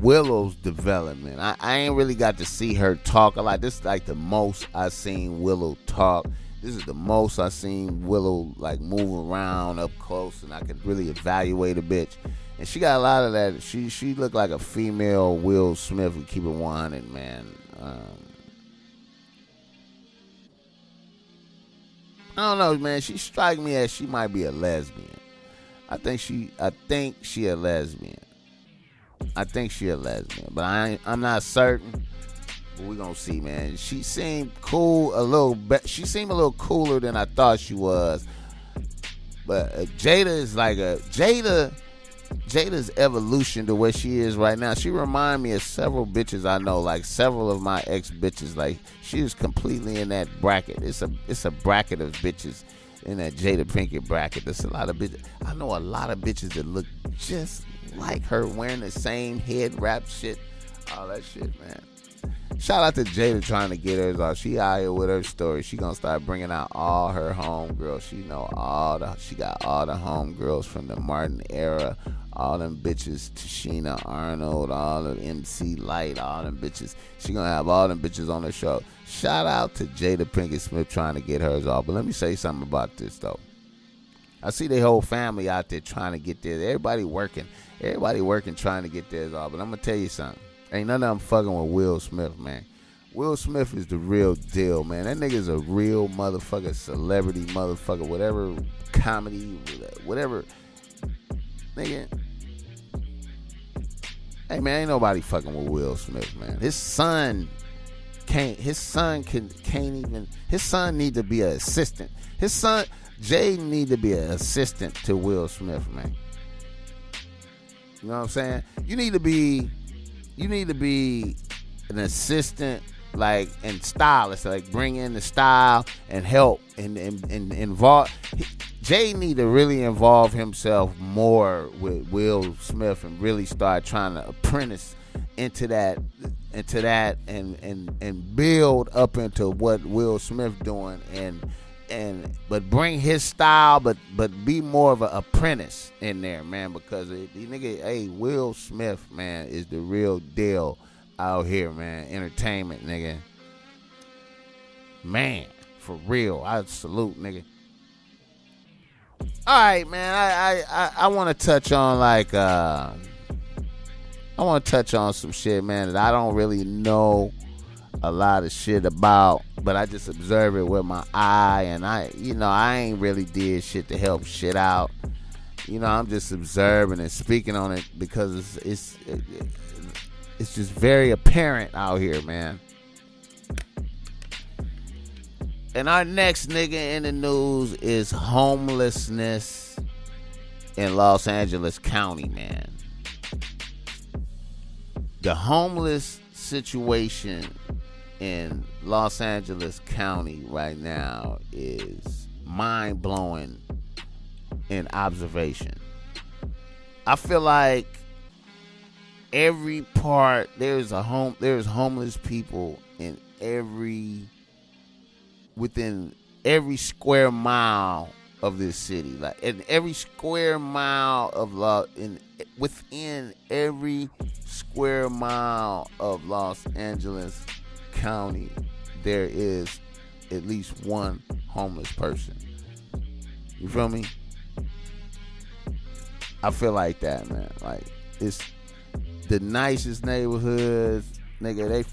Willow's development. I ain't really got to see her talk a lot. This is like the most I seen Willow talk. This is the most I seen Willow like move around up close, and I could really evaluate a bitch. And she got a lot of that. She looked like a female Will Smith would keep it 100, man. I don't know, man. She strike me as she might be a lesbian. I think she a lesbian. I think she a lesbian, but I'm not certain. But we gonna see, man. She seemed cool a little bit. She seemed a little cooler than I thought she was. But Jada is like Jada's evolution to where she is right now. She remind me of several bitches I know, like several of my ex bitches. Like she was completely in that bracket. It's a bracket of bitches in that Jada Pinkett bracket. There's a lot of bitches. I know a lot of bitches that look just like her, wearing the same head wrap shit, all that shit, man. Shout out to Jada trying to get hers off. She out here with her story. She gonna start bringing out all her homegirls. She got all the homegirls from the Martin era. All them bitches, Tashina Arnold, all the MC Light, all them bitches. She gonna have all them bitches on the show. Shout out to Jada Pinkett Smith trying to get hers off. But let me say something about this though. I see their whole family out there trying to get theirs. Everybody working trying to get theirs off. But I'm gonna tell you something. Ain't none of them fucking with Will Smith, man. Will Smith is the real deal, man. That nigga's a real motherfucker, celebrity motherfucker, whatever comedy, whatever. Nigga. Hey, man, ain't nobody fucking with Will Smith, man. His son need to be an assistant. His son, Jay, need to be an assistant to Will Smith, man. You know what I'm saying? You need to be an assistant, like, and stylist, like bring in the style and help and involve. Jay need to really involve himself more with Will Smith and really start trying to apprentice into that and build up into what Will Smith doing but bring his style, but be more of an apprentice in there, man, because the nigga, hey, Will Smith, man, is the real deal out here, man. Entertainment, nigga. Man, for real. I salute, nigga. All right, man. I want to touch on some shit, man, that I don't really know a lot of shit about, but I just observe it with my eye, and I ain't really did shit to help shit out. I'm just observing and speaking on it because it's just very apparent out here, man. And our next nigga in the news is homelessness in Los Angeles County, man. The homeless situation in Los Angeles County right now is mind-blowing in observation. I feel like every part there's homeless people within every square mile of this city, like in every square mile of within every square mile of Los Angeles County, there is at least one homeless person. You feel me? I feel like that, man. Like, it's the nicest neighborhoods, nigga. They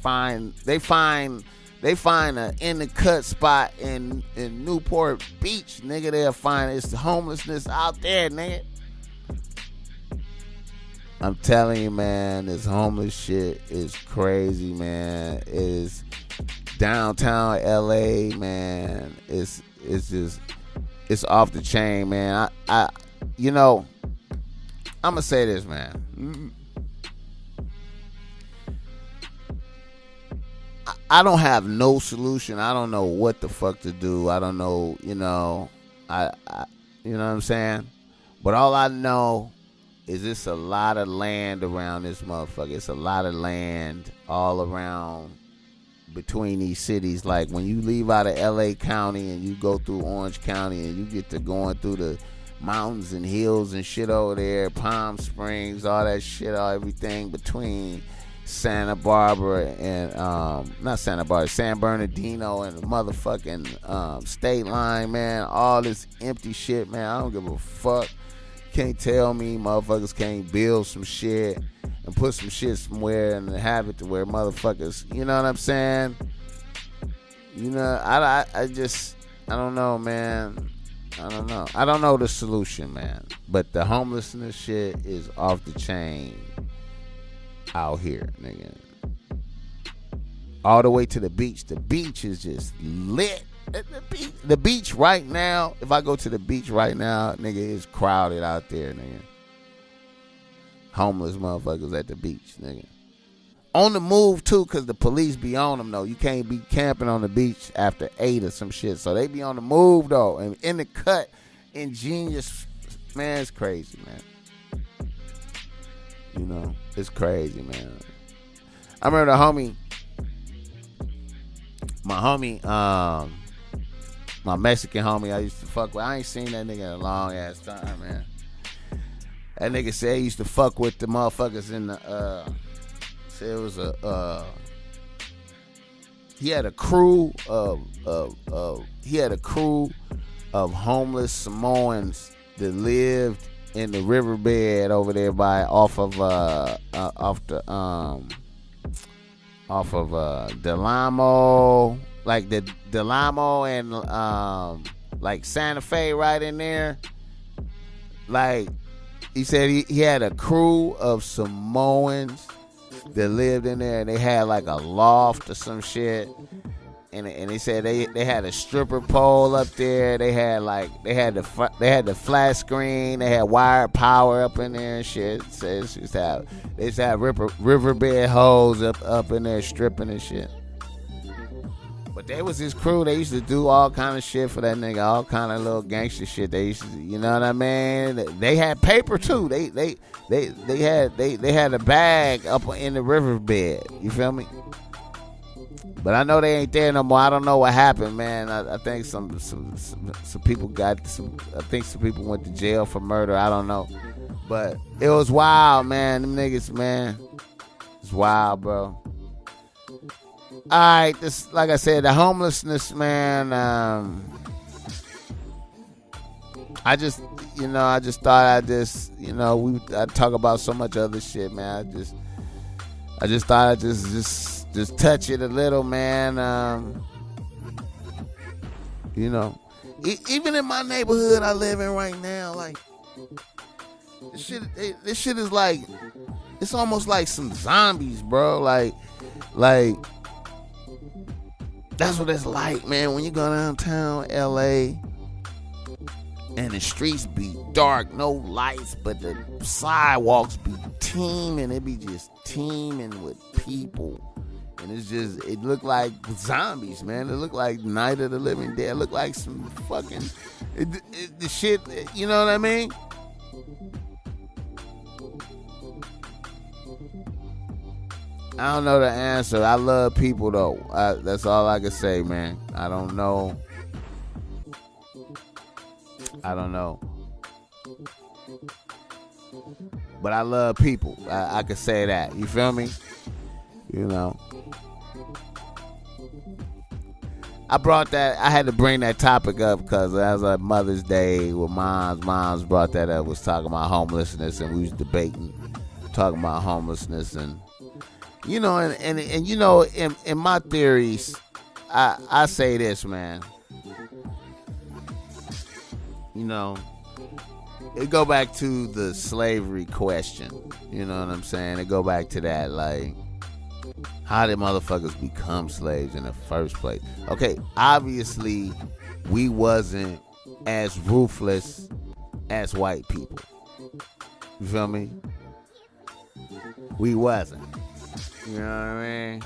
find a in the cut spot in Newport Beach, nigga. They'll find it's homelessness out there, nigga. I'm telling you, man, this homeless shit is crazy, man. It is downtown LA, man. It's off the chain, man. I'm gonna say this, man. I don't have no solution. I don't know what the fuck to do. I don't know, you know what I'm saying? But all I know is it's a lot of land around this motherfucker. It's a lot of land all around between these cities. Like when you leave out of LA County and you go through Orange County and you get to going through mountains and hills and shit over there, Palm Springs, all that shit, everything between Santa Barbara and not Santa Barbara, San Bernardino and the motherfucking state line, man. All this empty shit, man. I don't give a fuck. Can't tell me motherfuckers can't build some shit and put some shit somewhere and have it to where motherfuckers, you know what I'm saying? You know, I don't know, man. I don't know the solution, man. But the homelessness shit is off the chain out here, nigga. All the way to the beach. The beach is just lit. The beach right now, if I go to the beach right now, nigga, it's crowded out there, nigga. Homeless motherfuckers at the beach, nigga. On the move, too, because the police be on them, though. You can't be camping on the beach after 8 or some shit. So they be on the move, though. And in the cut, ingenious. Man, it's crazy, man. You know, it's crazy, man. I remember my Mexican homie I used to fuck with. I ain't seen that nigga in a long ass time, man. That nigga said he used to fuck with the motherfuckers in the said it was he had a crew of homeless Samoans that lived in the riverbed over there off of Delamo, like the Delamo and like Santa Fe right in there. Like he said he had a crew of Samoans that lived in there, and they had like a loft or some shit. And they said they had a stripper pole up there. They had the flat screen. They had wired power up in there and shit. So they used to have riverbed hoes up in there stripping and shit. But they was his crew. They used to do all kind of shit for that nigga, all kind of little gangster shit. They used to, you know what I mean? They had paper too. They had a bag up in the riverbed. You feel me? But I know they ain't there no more. I don't know what happened, man. I think some people I think some people went to jail for murder. I don't know. But it was wild, man. Them niggas, man. It's wild, bro. All right, this, like I said, the homelessness, man. I just thought I talk about so much other shit, man. I just thought I'd just touch it a little, man. You know, even in my neighborhood I live in right now, like this shit is like, it's almost like some zombies, bro. Like. That's what it's like, man, when you go downtown LA and the streets be dark, no lights, but the sidewalks be teeming. It be just teeming with people. And it look like zombies, man. It look like Night of the Living Dead. It look like some fucking, the shit, you know what I mean? I don't know the answer. I love people, though. That's all I can say, man. I don't know. But I love people. I can say that. You feel me? You know. I had to bring that topic up because as a Mother's Day with Mom's brought that up, was talking about homelessness, and we was debating, talking about homelessness, and you know, and you know, in my theories, I say this, man. You know, it go back to the slavery question. You know what I'm saying? It go back to that, like, how did motherfuckers become slaves in the first place? Okay, obviously, we wasn't as ruthless as white people. You feel me? We wasn't. You know what I mean?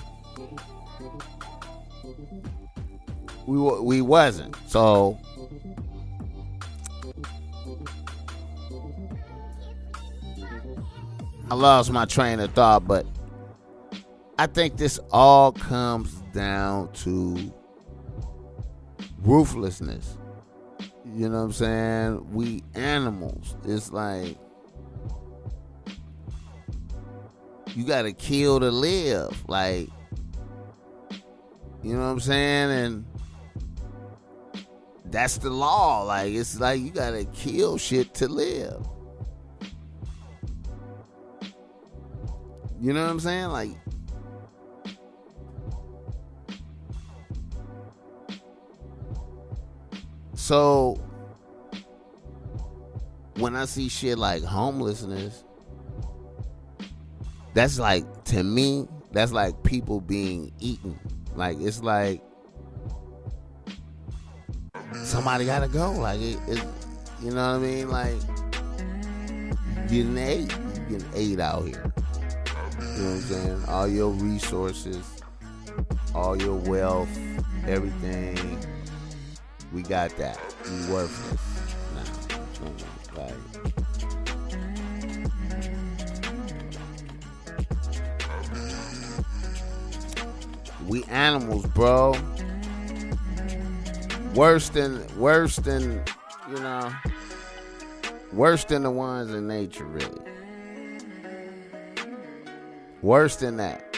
We wasn't. So I lost my train of thought, but I think this all comes down to ruthlessness. You know what I'm saying? We animals. It's like you gotta kill to live. Like, you know what I'm saying? And that's the law. Like, it's like you gotta kill shit to live. You know what I'm saying? Like, so when I see shit like homelessness, that's like, to me, that's like people being eaten. Like, it's like somebody gotta go. Like, it you know what I mean? Like, you getting ate out here. You know what I'm saying? All your resources, all your wealth, everything, we got that. We worthless now. Like, we animals, bro. Worse than you know, worse than the ones in nature, really. Worse than that.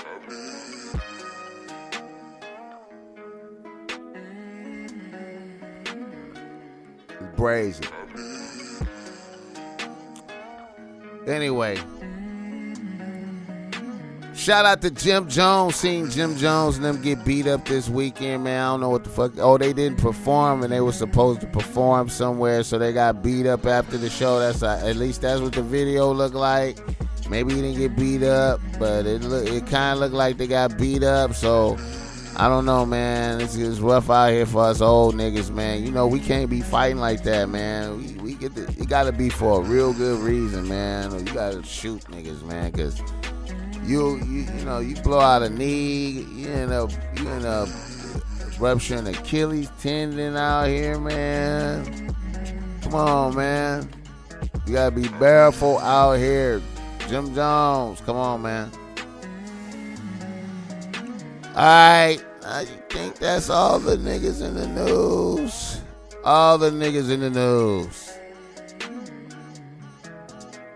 It's brazen. Anyway, shout out to Jim Jones. Seen Jim Jones and them get beat up this weekend, man. I don't know what the fuck. Oh, they didn't perform, and they were supposed to perform somewhere, so they got beat up after the show. At least that's what the video looked like. Maybe he didn't get beat up, but it kind of looked like they got beat up. So I don't know, man. It's rough out here for us old niggas, man. You know, we can't be fighting like that, man. It got to be for a real good reason, man. Or you got to shoot niggas, man, because you know, you blow out a knee, you end up rupturing Achilles tendon out here, man. Come on, man. You got to be barefoot out here. Jim Jones, come on, man. Alright, I think that's all the niggas in the news. All the niggas in the news.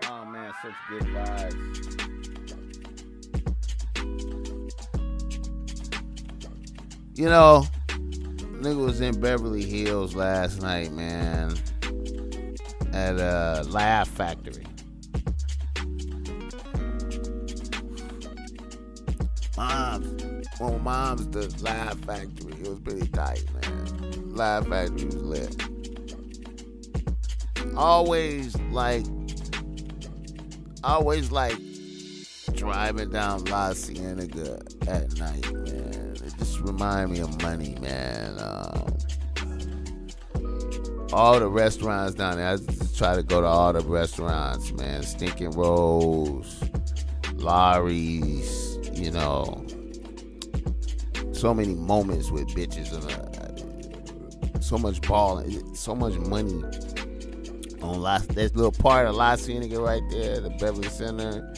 Oh, man, such good vibes. You know, nigga was in Beverly Hills last night, man, at a Laugh Factory. Mom's the Laugh Factory. It was pretty tight, man. Laugh Factory was lit. Always like driving down La Cienega at night, man. It just reminded me of money, man. All the restaurants down there. I just try to go to all the restaurants, man. Stinking Rose, Lowry's, you know. So many moments with bitches and so much balling, so much money on that little part of La Cienega right there, the Beverly Center.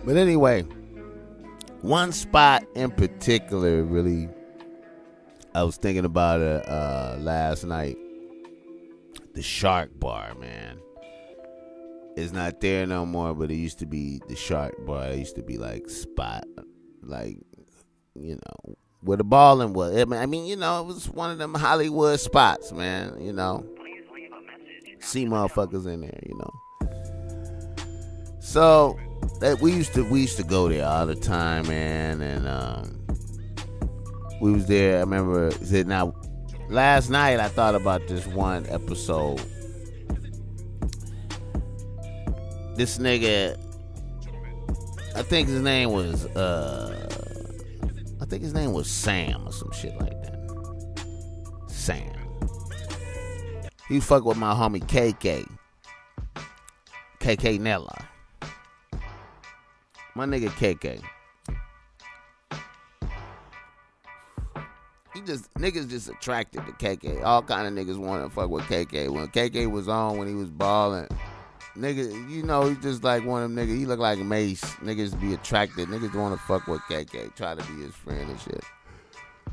But anyway, one spot in particular, really, I was thinking about it last night. The Shark Bar, man. It's not there no more, but it used to be the Shark Bar. It used to be like spot, like, you know, where the balling was. I mean, you know, it was one of them Hollywood spots, man, you know. See motherfuckers in there, you know. So we used to go there all the time, man, and we was there. I remember now last night I thought about this one episode. This nigga, I think his name was Sam or some shit like that. Sam. He fuck with my homie KK Nella. My nigga KK. Niggas just attracted to KK. All kind of niggas want to fuck with KK. When KK was on, when he was balling, nigga, you know, he just like one of them niggas. He look like Mace. Niggas be attracted. Niggas want to fuck with KK. Try to be his friend and shit.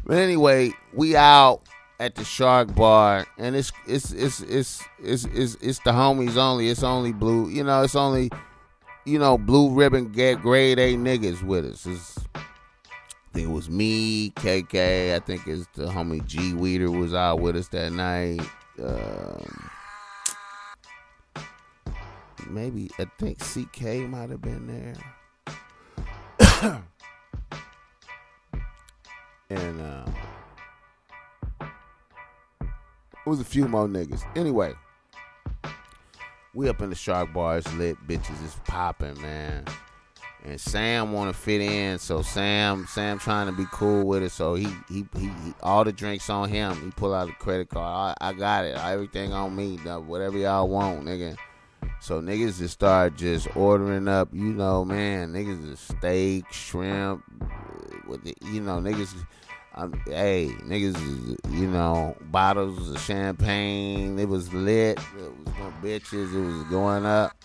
But anyway, we out. at the Shark Bar, and it's the homies only. It's only blue, it's only, blue ribbon grade A niggas with us. I think it was me, KK. I think it's the homie G Weeder was out with us that night. Maybe I think CK might have been there. And it was a few more niggas. Anyway, we up in the Shark Bar. It's lit. Bitches is popping, man. And Sam want to fit in, so Sam trying to be cool with it. So he all the drinks on him. He pull out a credit card. I got it. Everything on me. Whatever y'all want, nigga. So niggas just start just ordering up, man. Niggas is steak, shrimp, niggas. Niggas, bottles of champagne. It was lit. It was no bitches. It was going up.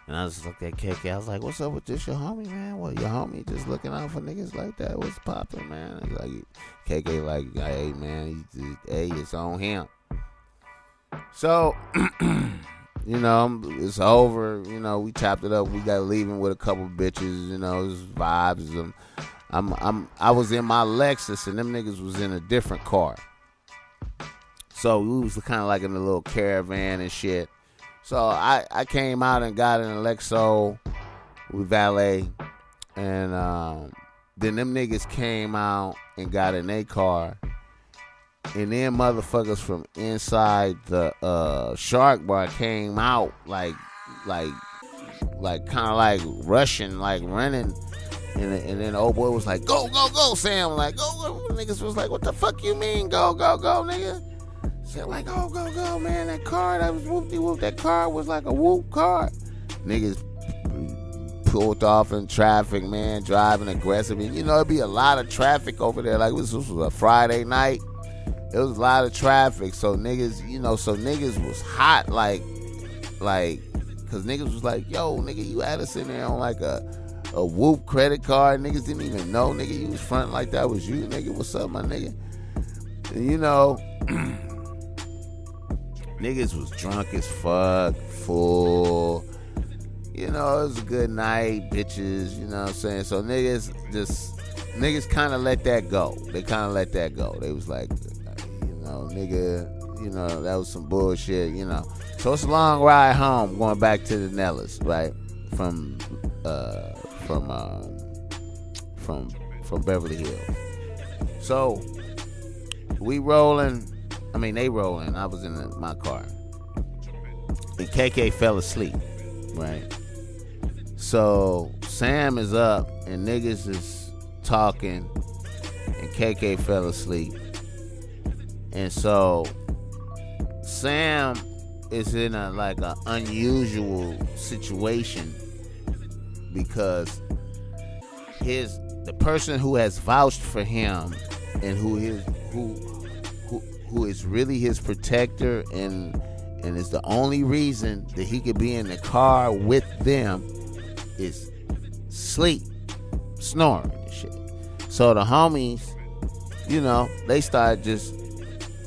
And I just looked at KK. I was like, "What's up with this, your homie, man? Well, your homie just looking out for niggas like that. What's poppin', man?" It's like KK, like, "Hey, man, it's on him." So, it's over. We chopped it up. We got leaving with a couple bitches. It was vibes. I was in my Lexus and them niggas was in a different car. So we was kind of like in a little caravan and shit. So I came out and got in a Lexo with valet, and then them niggas came out and got in their car, and then motherfuckers from inside the Shark Bar came out like kind of like rushing, like running. And then old boy was like, "Go, go, go!" Sam like, "Go!" Niggas was like, "What the fuck you mean, go, go, go, nigga?" Said like, "Oh, go, go, man! That car, that was whoop-de-whoop. That car was like a whoop car." Niggas pulled off in traffic, man, driving aggressive. And, it'd be a lot of traffic over there. Like this was a Friday night. It was a lot of traffic. So niggas, niggas was hot, like, cause niggas was like, "Yo, nigga, you had us in there on like a Whoop credit card." Niggas didn't even know, nigga, you was fronting like that was you, nigga. What's up, my nigga? And, niggas was drunk as fuck, full. It was a good night, bitches, you know what I'm saying? So niggas kind of let that go. They kind of let that go. They was like, nigga, that was some bullshit, So it's a long ride home going back to the Nellis, right? From Beverly Hills. So we rolling. I mean, they rolling. I was in my car, and KK fell asleep. Right. So Sam is up, and niggas is talking, and KK fell asleep, and so Sam is in a unusual situation because the person who has vouched for him and who is really his protector and is the only reason that he could be in the car with them is sleep, snoring and shit. So the homies,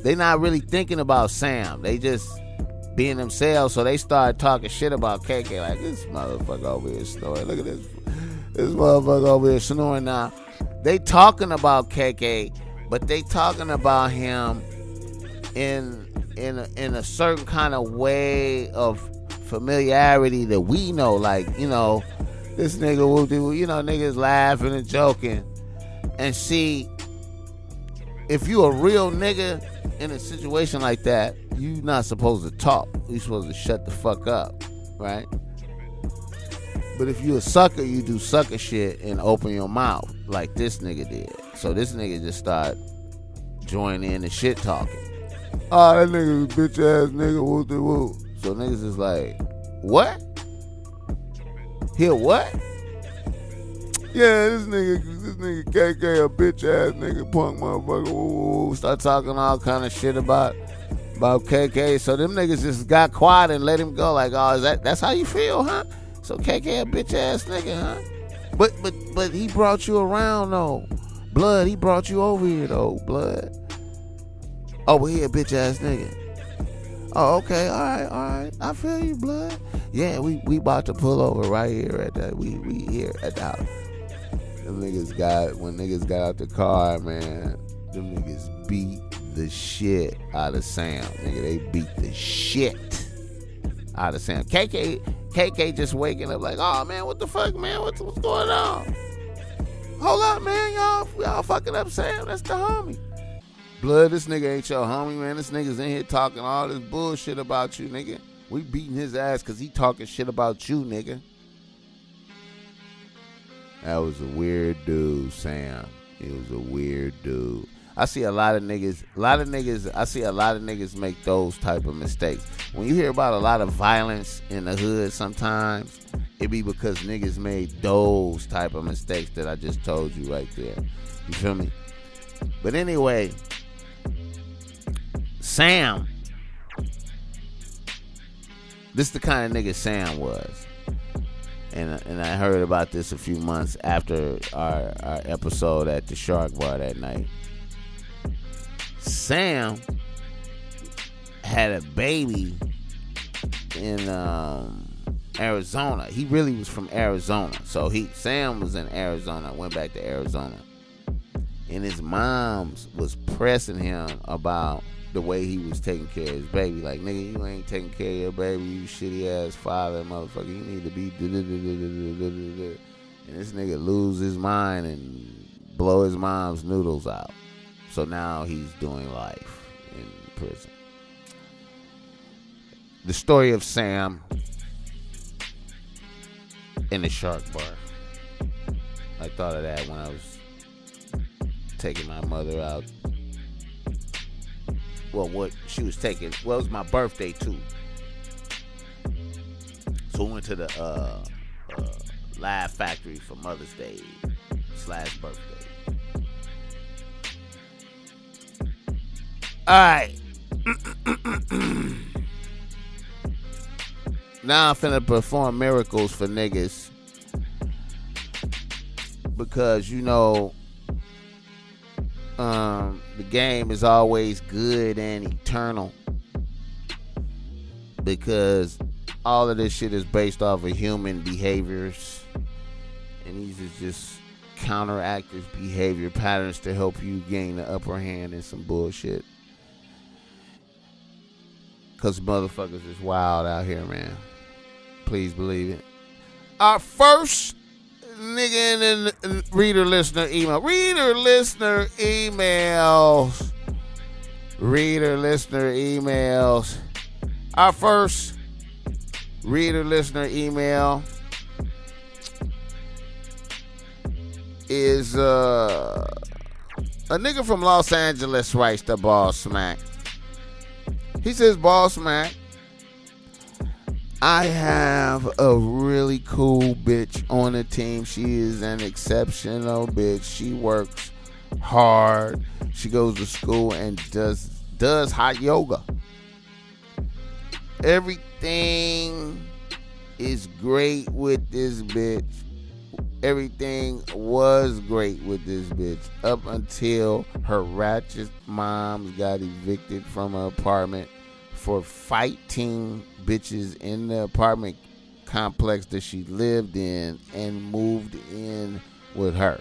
they not really thinking about Sam. They just being themselves. So they started talking shit about KK, like, "This motherfucker over here snoring. Look at this motherfucker over here snoring." Now they talking about KK, but they talking about him in a certain kind of way of familiarity that we know, like, this nigga will do, niggas laughing and joking. And see, if you a real nigga in a situation like that, you not supposed to talk. You supposed to shut the fuck up, right? But if you a sucker, you do sucker shit and open your mouth like this nigga did. So this nigga just start joining in the shit talking. "Oh, that nigga was a bitch ass nigga, whoop de whoop." So niggas is like, "What? Here what?" "Yeah, this nigga KK a bitch ass nigga, punk motherfucker, woo woo." Start talking all kind of shit about KK. So them niggas just got quiet and let him go. Like, "Oh, that's how you feel, huh? So KK a bitch ass nigga, huh? But he brought you around though. Blood, he brought you over here though, blood. Oh, well, he a bitch ass nigga. Oh, okay, all right. I feel you, blood. Yeah, we about to pull over right here at that. We here at the house. When niggas got out the car, man, them niggas beat the shit out of Sam. Nigga, they beat the shit out of Sam. KK just waking up like, oh man, what the fuck, man? What's going on? Hold up, man, y'all fucking up Sam. That's the homie. Blood, this nigga ain't your homie, man. This nigga's in here talking all this bullshit about you, nigga. We beating his ass because he talking shit about you, nigga. That was a weird dude, Sam. He was a weird dude. I see a lot of niggas make those type of mistakes. When you hear about a lot of violence in the hood sometimes, it be because niggas made those type of mistakes that I just told you right there. You feel me? But anyway, Sam, this is the kind of nigga Sam was. And I heard about this a few months after our episode at the Shark Bar that night. Sam had a baby in Arizona. He really was from Arizona. So Sam was in Arizona, went back to Arizona. And his mom was pressing him about the way he was taking care of his baby. Like, nigga, you ain't taking care of your baby, you shitty ass father, motherfucker. You need to be and this nigga lose his mind and blow his mom's noodles out. So now he's doing life in prison. The story of Sam in the Shark Bar. I thought of that when I was taking my mother out. Well, what she was taking, well, it was my birthday too. So we went to the Laugh Factory for Mother's Day / birthday. Alright. Now I'm finna perform miracles for niggas. Because, you know, the game is always good and eternal. Because all of this shit is based off of human behaviors. And these are just counteractive behavior patterns to help you gain the upper hand in some bullshit. Because motherfuckers is wild out here, man. Please believe it. Our first nigga in the reader listener email. Reader listener emails. Our first reader listener email is a nigga from Los Angeles writes to BOSSMACK. He says, BOSSMACK, I have a really cool bitch on the team. She is an exceptional bitch. She works hard. She goes to school and does hot yoga. Everything is great with this bitch. Everything was great with this bitch up until her ratchet moms got evicted from her apartment for fighting bitches in the apartment complex that she lived in and moved in with her.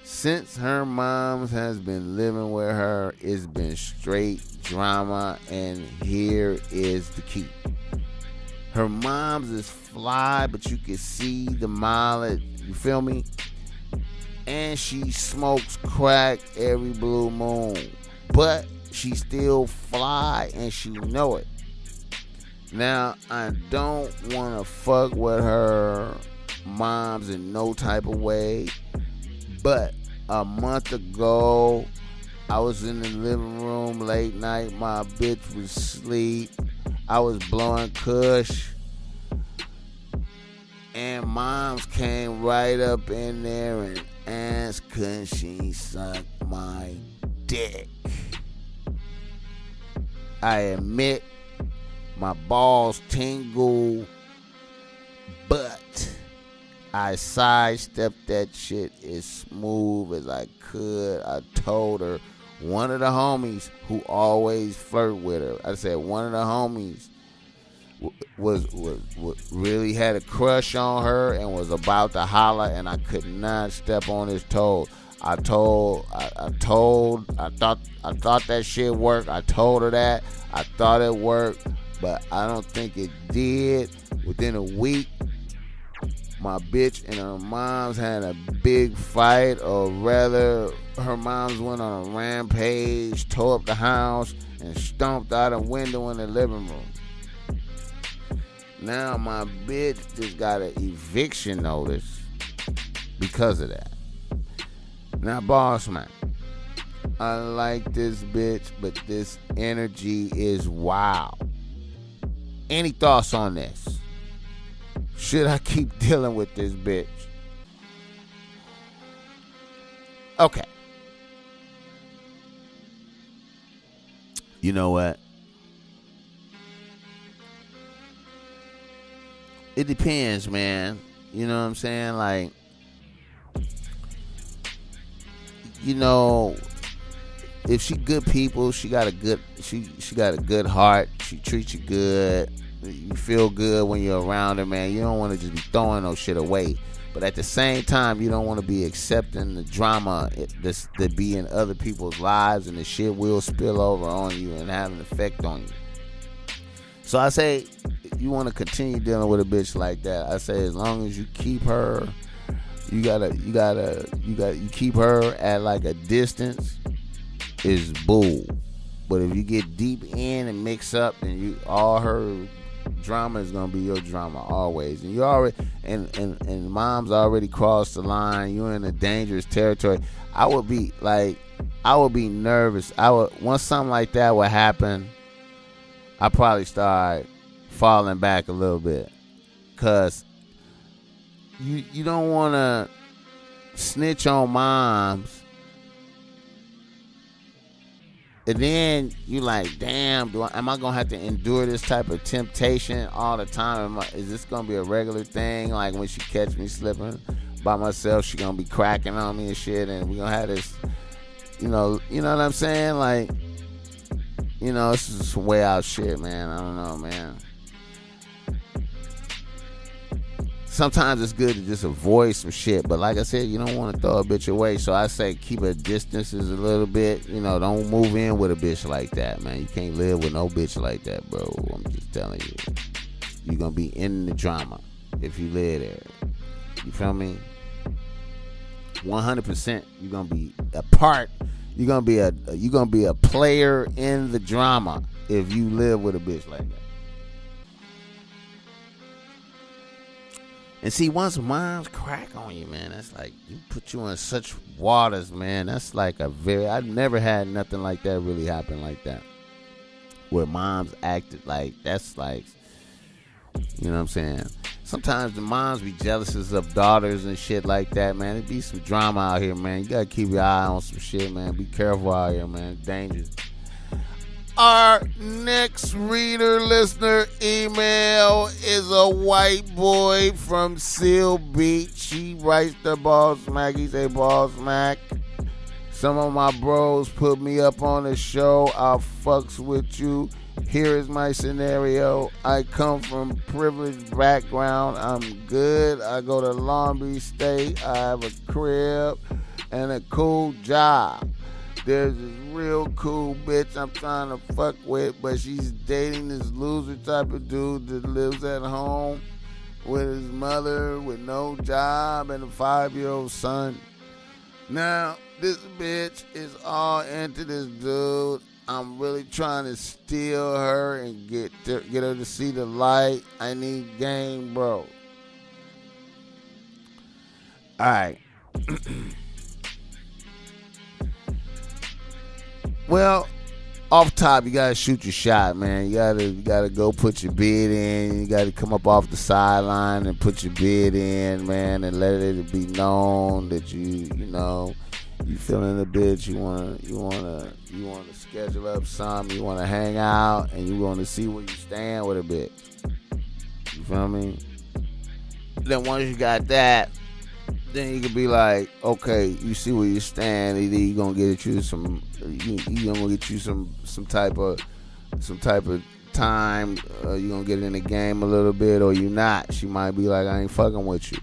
Since her mom's has been living with her, it's been straight drama, and here is the key. Her mom's is fly, but you can see the mileage, you feel me? And she smokes crack every blue moon, but she still fly and she know it. Now, I don't want to fuck with her moms in no type of way, but a month ago, I was in the living room late night. My bitch was asleep. I was blowing kush. And moms came right up in there and asked, could she suck my dick? I admit my balls tingle, but I sidestepped that shit as smooth as I could. I told her, one of the homies who always flirt with her. I said one of the homies was really had a crush on her and was about to holler, and I could not step on his toes. I thought that shit worked. I told her that. I thought it worked, but I don't think it did. Within a week, my bitch and her moms had a big fight, or rather, her moms went on a rampage, tore up the house, and stomped out a window in the living room. Now my bitch just got an eviction notice because of that. Now, boss man, I like this bitch, but this energy is wild. Any thoughts on this? Should I keep dealing with this bitch? Okay. You know what? It depends, man. You know what I'm saying? Like, you know, if she good people, she got a good heart. She treats you good. You feel good when you're around her, man. You don't want to just be throwing no shit away. But at the same time, you don't want to be accepting the drama that be in other people's lives, and the shit will spill over on you and have an effect on you. So I say, you want to continue dealing with a bitch like that. I say, as long as you keep her, you keep her at like a distance, is bull. But if you get deep in and mix up, then all her drama is gonna be your drama always. And you already and mom's already crossed the line. You're in a dangerous territory. I would be nervous. Once something like that would happen, I probably start falling back a little bit, cause you don't want to snitch on moms, and then you like, damn, am I gonna have to endure this type of temptation all the time? Is this gonna be a regular thing? Like, when she catch me slipping by myself, she gonna be cracking on me and shit, and we gonna have this, you know what I'm saying? Like, this is some way out shit, man. I don't know, man. Sometimes it's good to just avoid some shit, but like I said, you don't want to throw a bitch away. So I say keep her distances a little bit. Don't move in with a bitch like that, man. You can't live with no bitch like that, bro. I'm just telling you. You're going to be in the drama if you live there. You feel me? 100% you're going to be a part. You're going to be a player in the drama if you live with a bitch like that. And see, once moms crack on you, man, that's like, you put you in such waters, man. That's like I've never had nothing like that really happen like that. Where moms acted like, that's like, you know what I'm saying? Sometimes the moms be jealous of daughters and shit like that, man. It be some drama out here, man. You gotta keep your eye on some shit, man. Be careful out here, man. It's dangerous. Our next reader listener email is a white boy from Seal Beach. He writes the Boss Mac. He say, Boss Mac, some of my bros put me up on the show. I fucks with you. Here is my scenario. I come from privileged background. I'm good. I go to Long Beach State. I have a crib and a cool job. There's this real cool bitch I'm trying to fuck with, but she's dating this loser type of dude that lives at home with his mother with no job and a 5-year-old son. Now, this bitch is all into this dude. I'm really trying to steal her and get her to see the light. I need game, bro. All right. Well, off top, you gotta shoot your shot, man. You gotta go put your bid in. You gotta come up off the sideline and put your bid in, man, and let it be known that you feeling the bitch. You wanna schedule up something. You wanna hang out, and you wanna see where you stand with a bitch. You feel me? Then once you got that, then you can be like, okay, you see where you stand. Either you gonna get you some You gonna get you some type of time. You gonna get in the game a little bit, or you not. She might be like, I ain't fucking with you.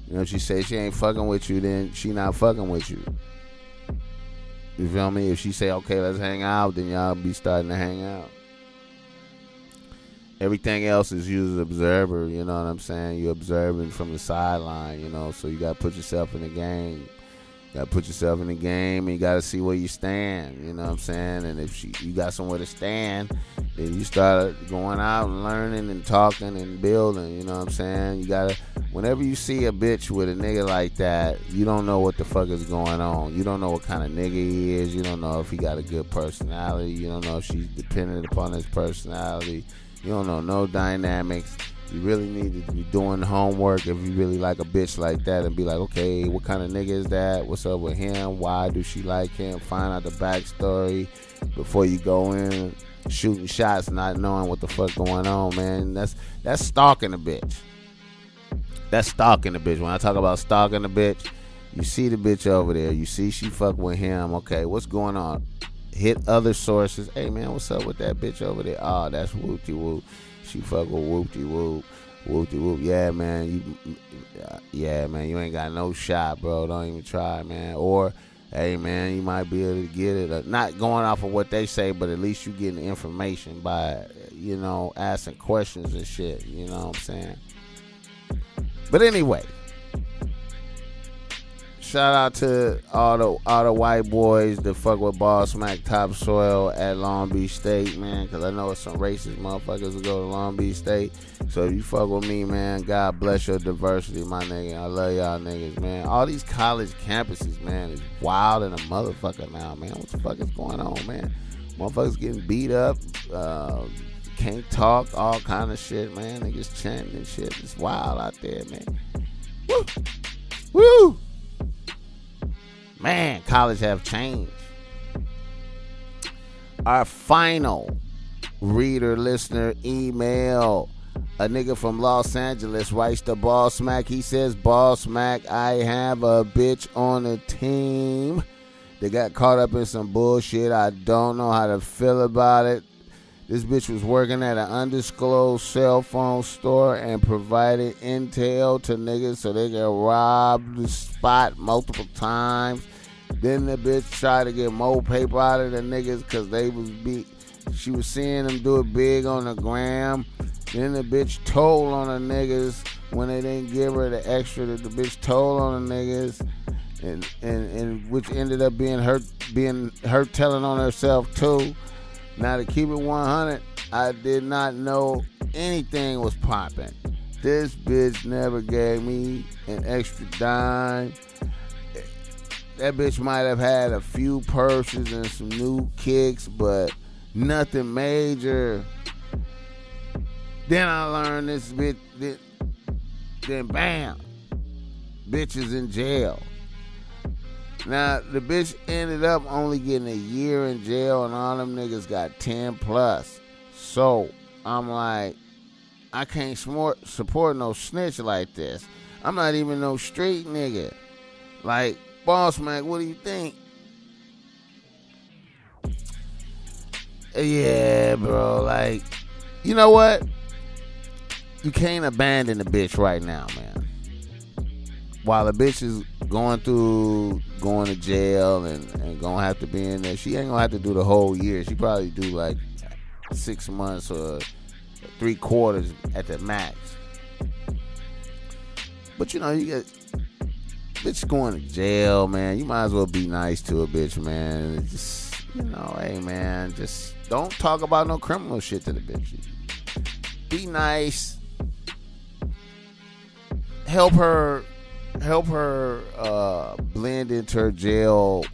You know, if she say she ain't fucking with you, then she not fucking with you. You feel me? If she say, okay, let's hang out, then y'all be starting to hang out. Everything else is you as an observer, you know what I'm saying? You're observing from the sideline, you know, so you got to put yourself in the game. You got to put yourself in the game, and you got to see where you stand, you know what I'm saying? And if you got somewhere to stand, then you start going out and learning and talking and building, you know what I'm saying? You got to, whenever you see a bitch with a nigga like that, you don't know what the fuck is going on. You don't know what kind of nigga he is. You don't know if he got a good personality. You don't know if she's dependent upon his personality. You don't know no dynamics. You really need to be doing homework if you really like a bitch like that, and be like, okay, what kind of nigga is that? What's up with him? Why do she like him? Find out the backstory before you go in shooting shots, not knowing what the fuck going on, man. That's stalking a bitch. That's stalking a bitch. When I talk about stalking a bitch, you see the bitch over there. You see she fuck with him. Okay, what's going on? Hit other sources. Hey, man, what's up with that bitch over there? Oh, that's whoop-de-whoop. She fuck with whoop-de-whoop. Whoop-de-whoop. Yeah, man. You ain't got no shot, bro. Don't even try, man. Or, hey, man, you might be able to get it. Not going off of what they say, but at least you getting information by, you know, asking questions and shit. You know what I'm saying? But anyway, shout out to all the white boys that fuck with BOSSMACK Topsoil at Long Beach State, man, because I know it's some racist motherfuckers that go to Long Beach State. So if you fuck with me, man, God bless your diversity, my nigga. I love y'all niggas, man. All these college campuses, man, is wild in a motherfucker now, man. What the fuck is going on, man? Motherfuckers getting beat up, can't talk, all kind of shit, man. Niggas chanting and shit. It's wild out there, man. Woo! Woo! Man, college have changed. Our final reader, listener, email. A nigga from Los Angeles writes to BOSSMACK. He says, BOSSMACK, I have a bitch on the team. They got caught up in some bullshit. I don't know how to feel about it. This bitch was working at an undisclosed cell phone store and provided intel to niggas so they could rob the spot multiple times. Then the bitch tried to get more paper out of the niggas because she was seeing them do it big on the gram. Then the bitch told on the niggas when they didn't give her the extra that the bitch told on the niggas, and which ended up being her telling on herself too. Now, to keep it 100, I did not know anything was popping. This bitch never gave me an extra dime. That bitch might have had a few purses and some new kicks, but nothing major. Then I learned this bitch, then bam, bitch is in jail. Now, the bitch ended up only getting a year in jail, and all them niggas got 10 plus. So, I'm like, I can't support no snitch like this. I'm not even no street nigga. Like, BOSSMACK, what do you think? Yeah, bro, like, you know what? You can't abandon the bitch right now, man. While the bitch is going to jail and gonna have to be in there, she ain't gonna have to do the whole year. She probably do like 6 months or 3/4 at the max. But you know, you get bitch going to jail, man. You might as well be nice to a bitch, man. Just, you know, hey man, just don't talk about no criminal shit to the bitch. Be nice. Help her blend into her jail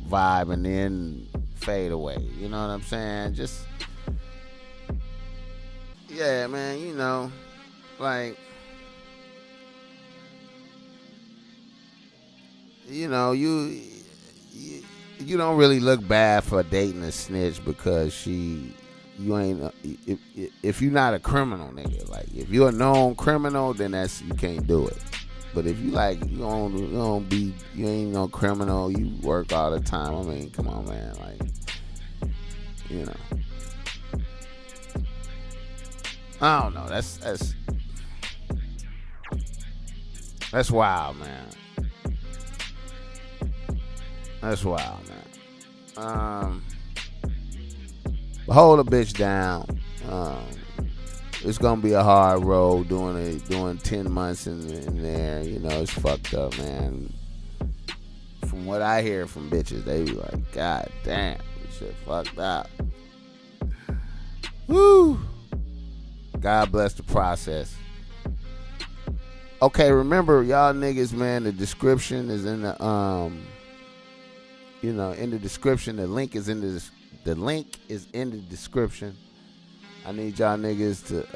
vibe and then fade away. You know what I'm saying? Just, yeah, man, you know, like, you know, you don't really look bad for dating a snitch because you ain't, if you're not a criminal, nigga. Like, if you're a known criminal, then you can't do it. But if you like, you ain't no criminal, you work all the time. I mean, come on, man. Like, you know. I don't know. That's wild, man. That's wild, man. Hold a bitch down. It's gonna be a hard road doing 10 months in there. You know, it's fucked up, man. From what I hear from bitches, they be like, God damn, this shit fucked up. Woo. God bless the process. Okay, remember, y'all niggas, man, the description is in the in the description. The link is in the description. I need y'all niggas to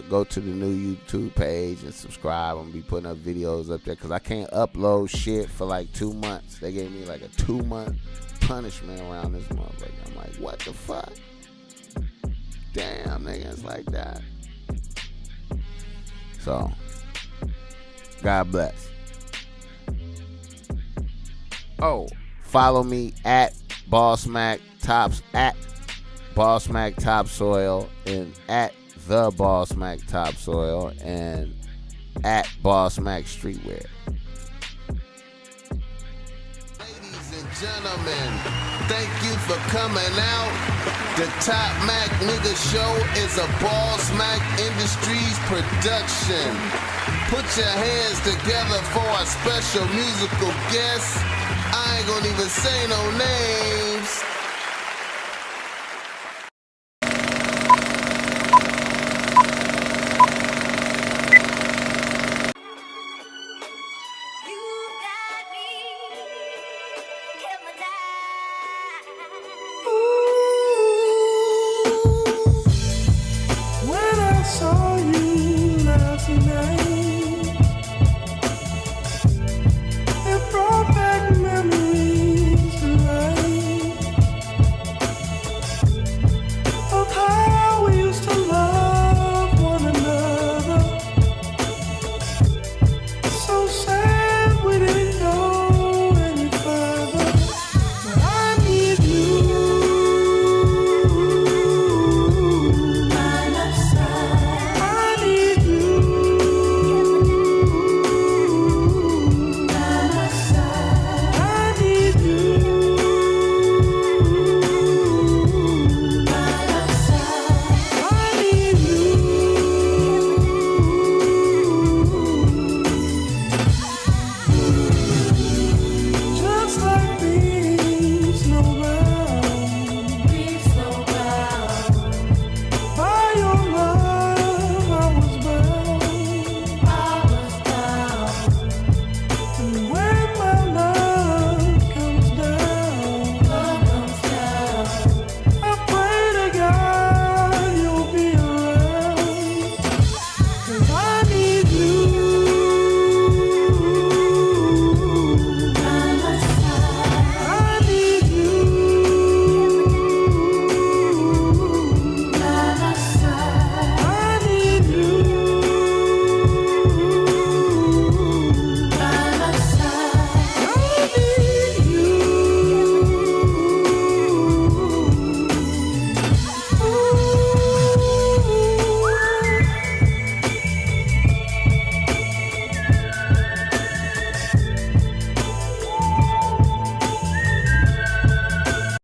go to the new YouTube page and subscribe. I'm gonna be putting up videos up there because I can't upload shit for like 2 months. They gave me like a 2-month punishment around this motherfucker. I'm like, what the fuck? Damn, nigga, it's like that. So, God bless. Oh, follow me at BOSSMAC Tops, at BOSSMAC Topsoil, and at the BOSSMAC Topsoil, and at BOSSMAC Streetwear. Ladies and gentlemen, thank you for coming out. The Top Mac Nigga Show is a BOSSMAC Industries production. Put your hands together for a special musical guest. I ain't gonna even say no names.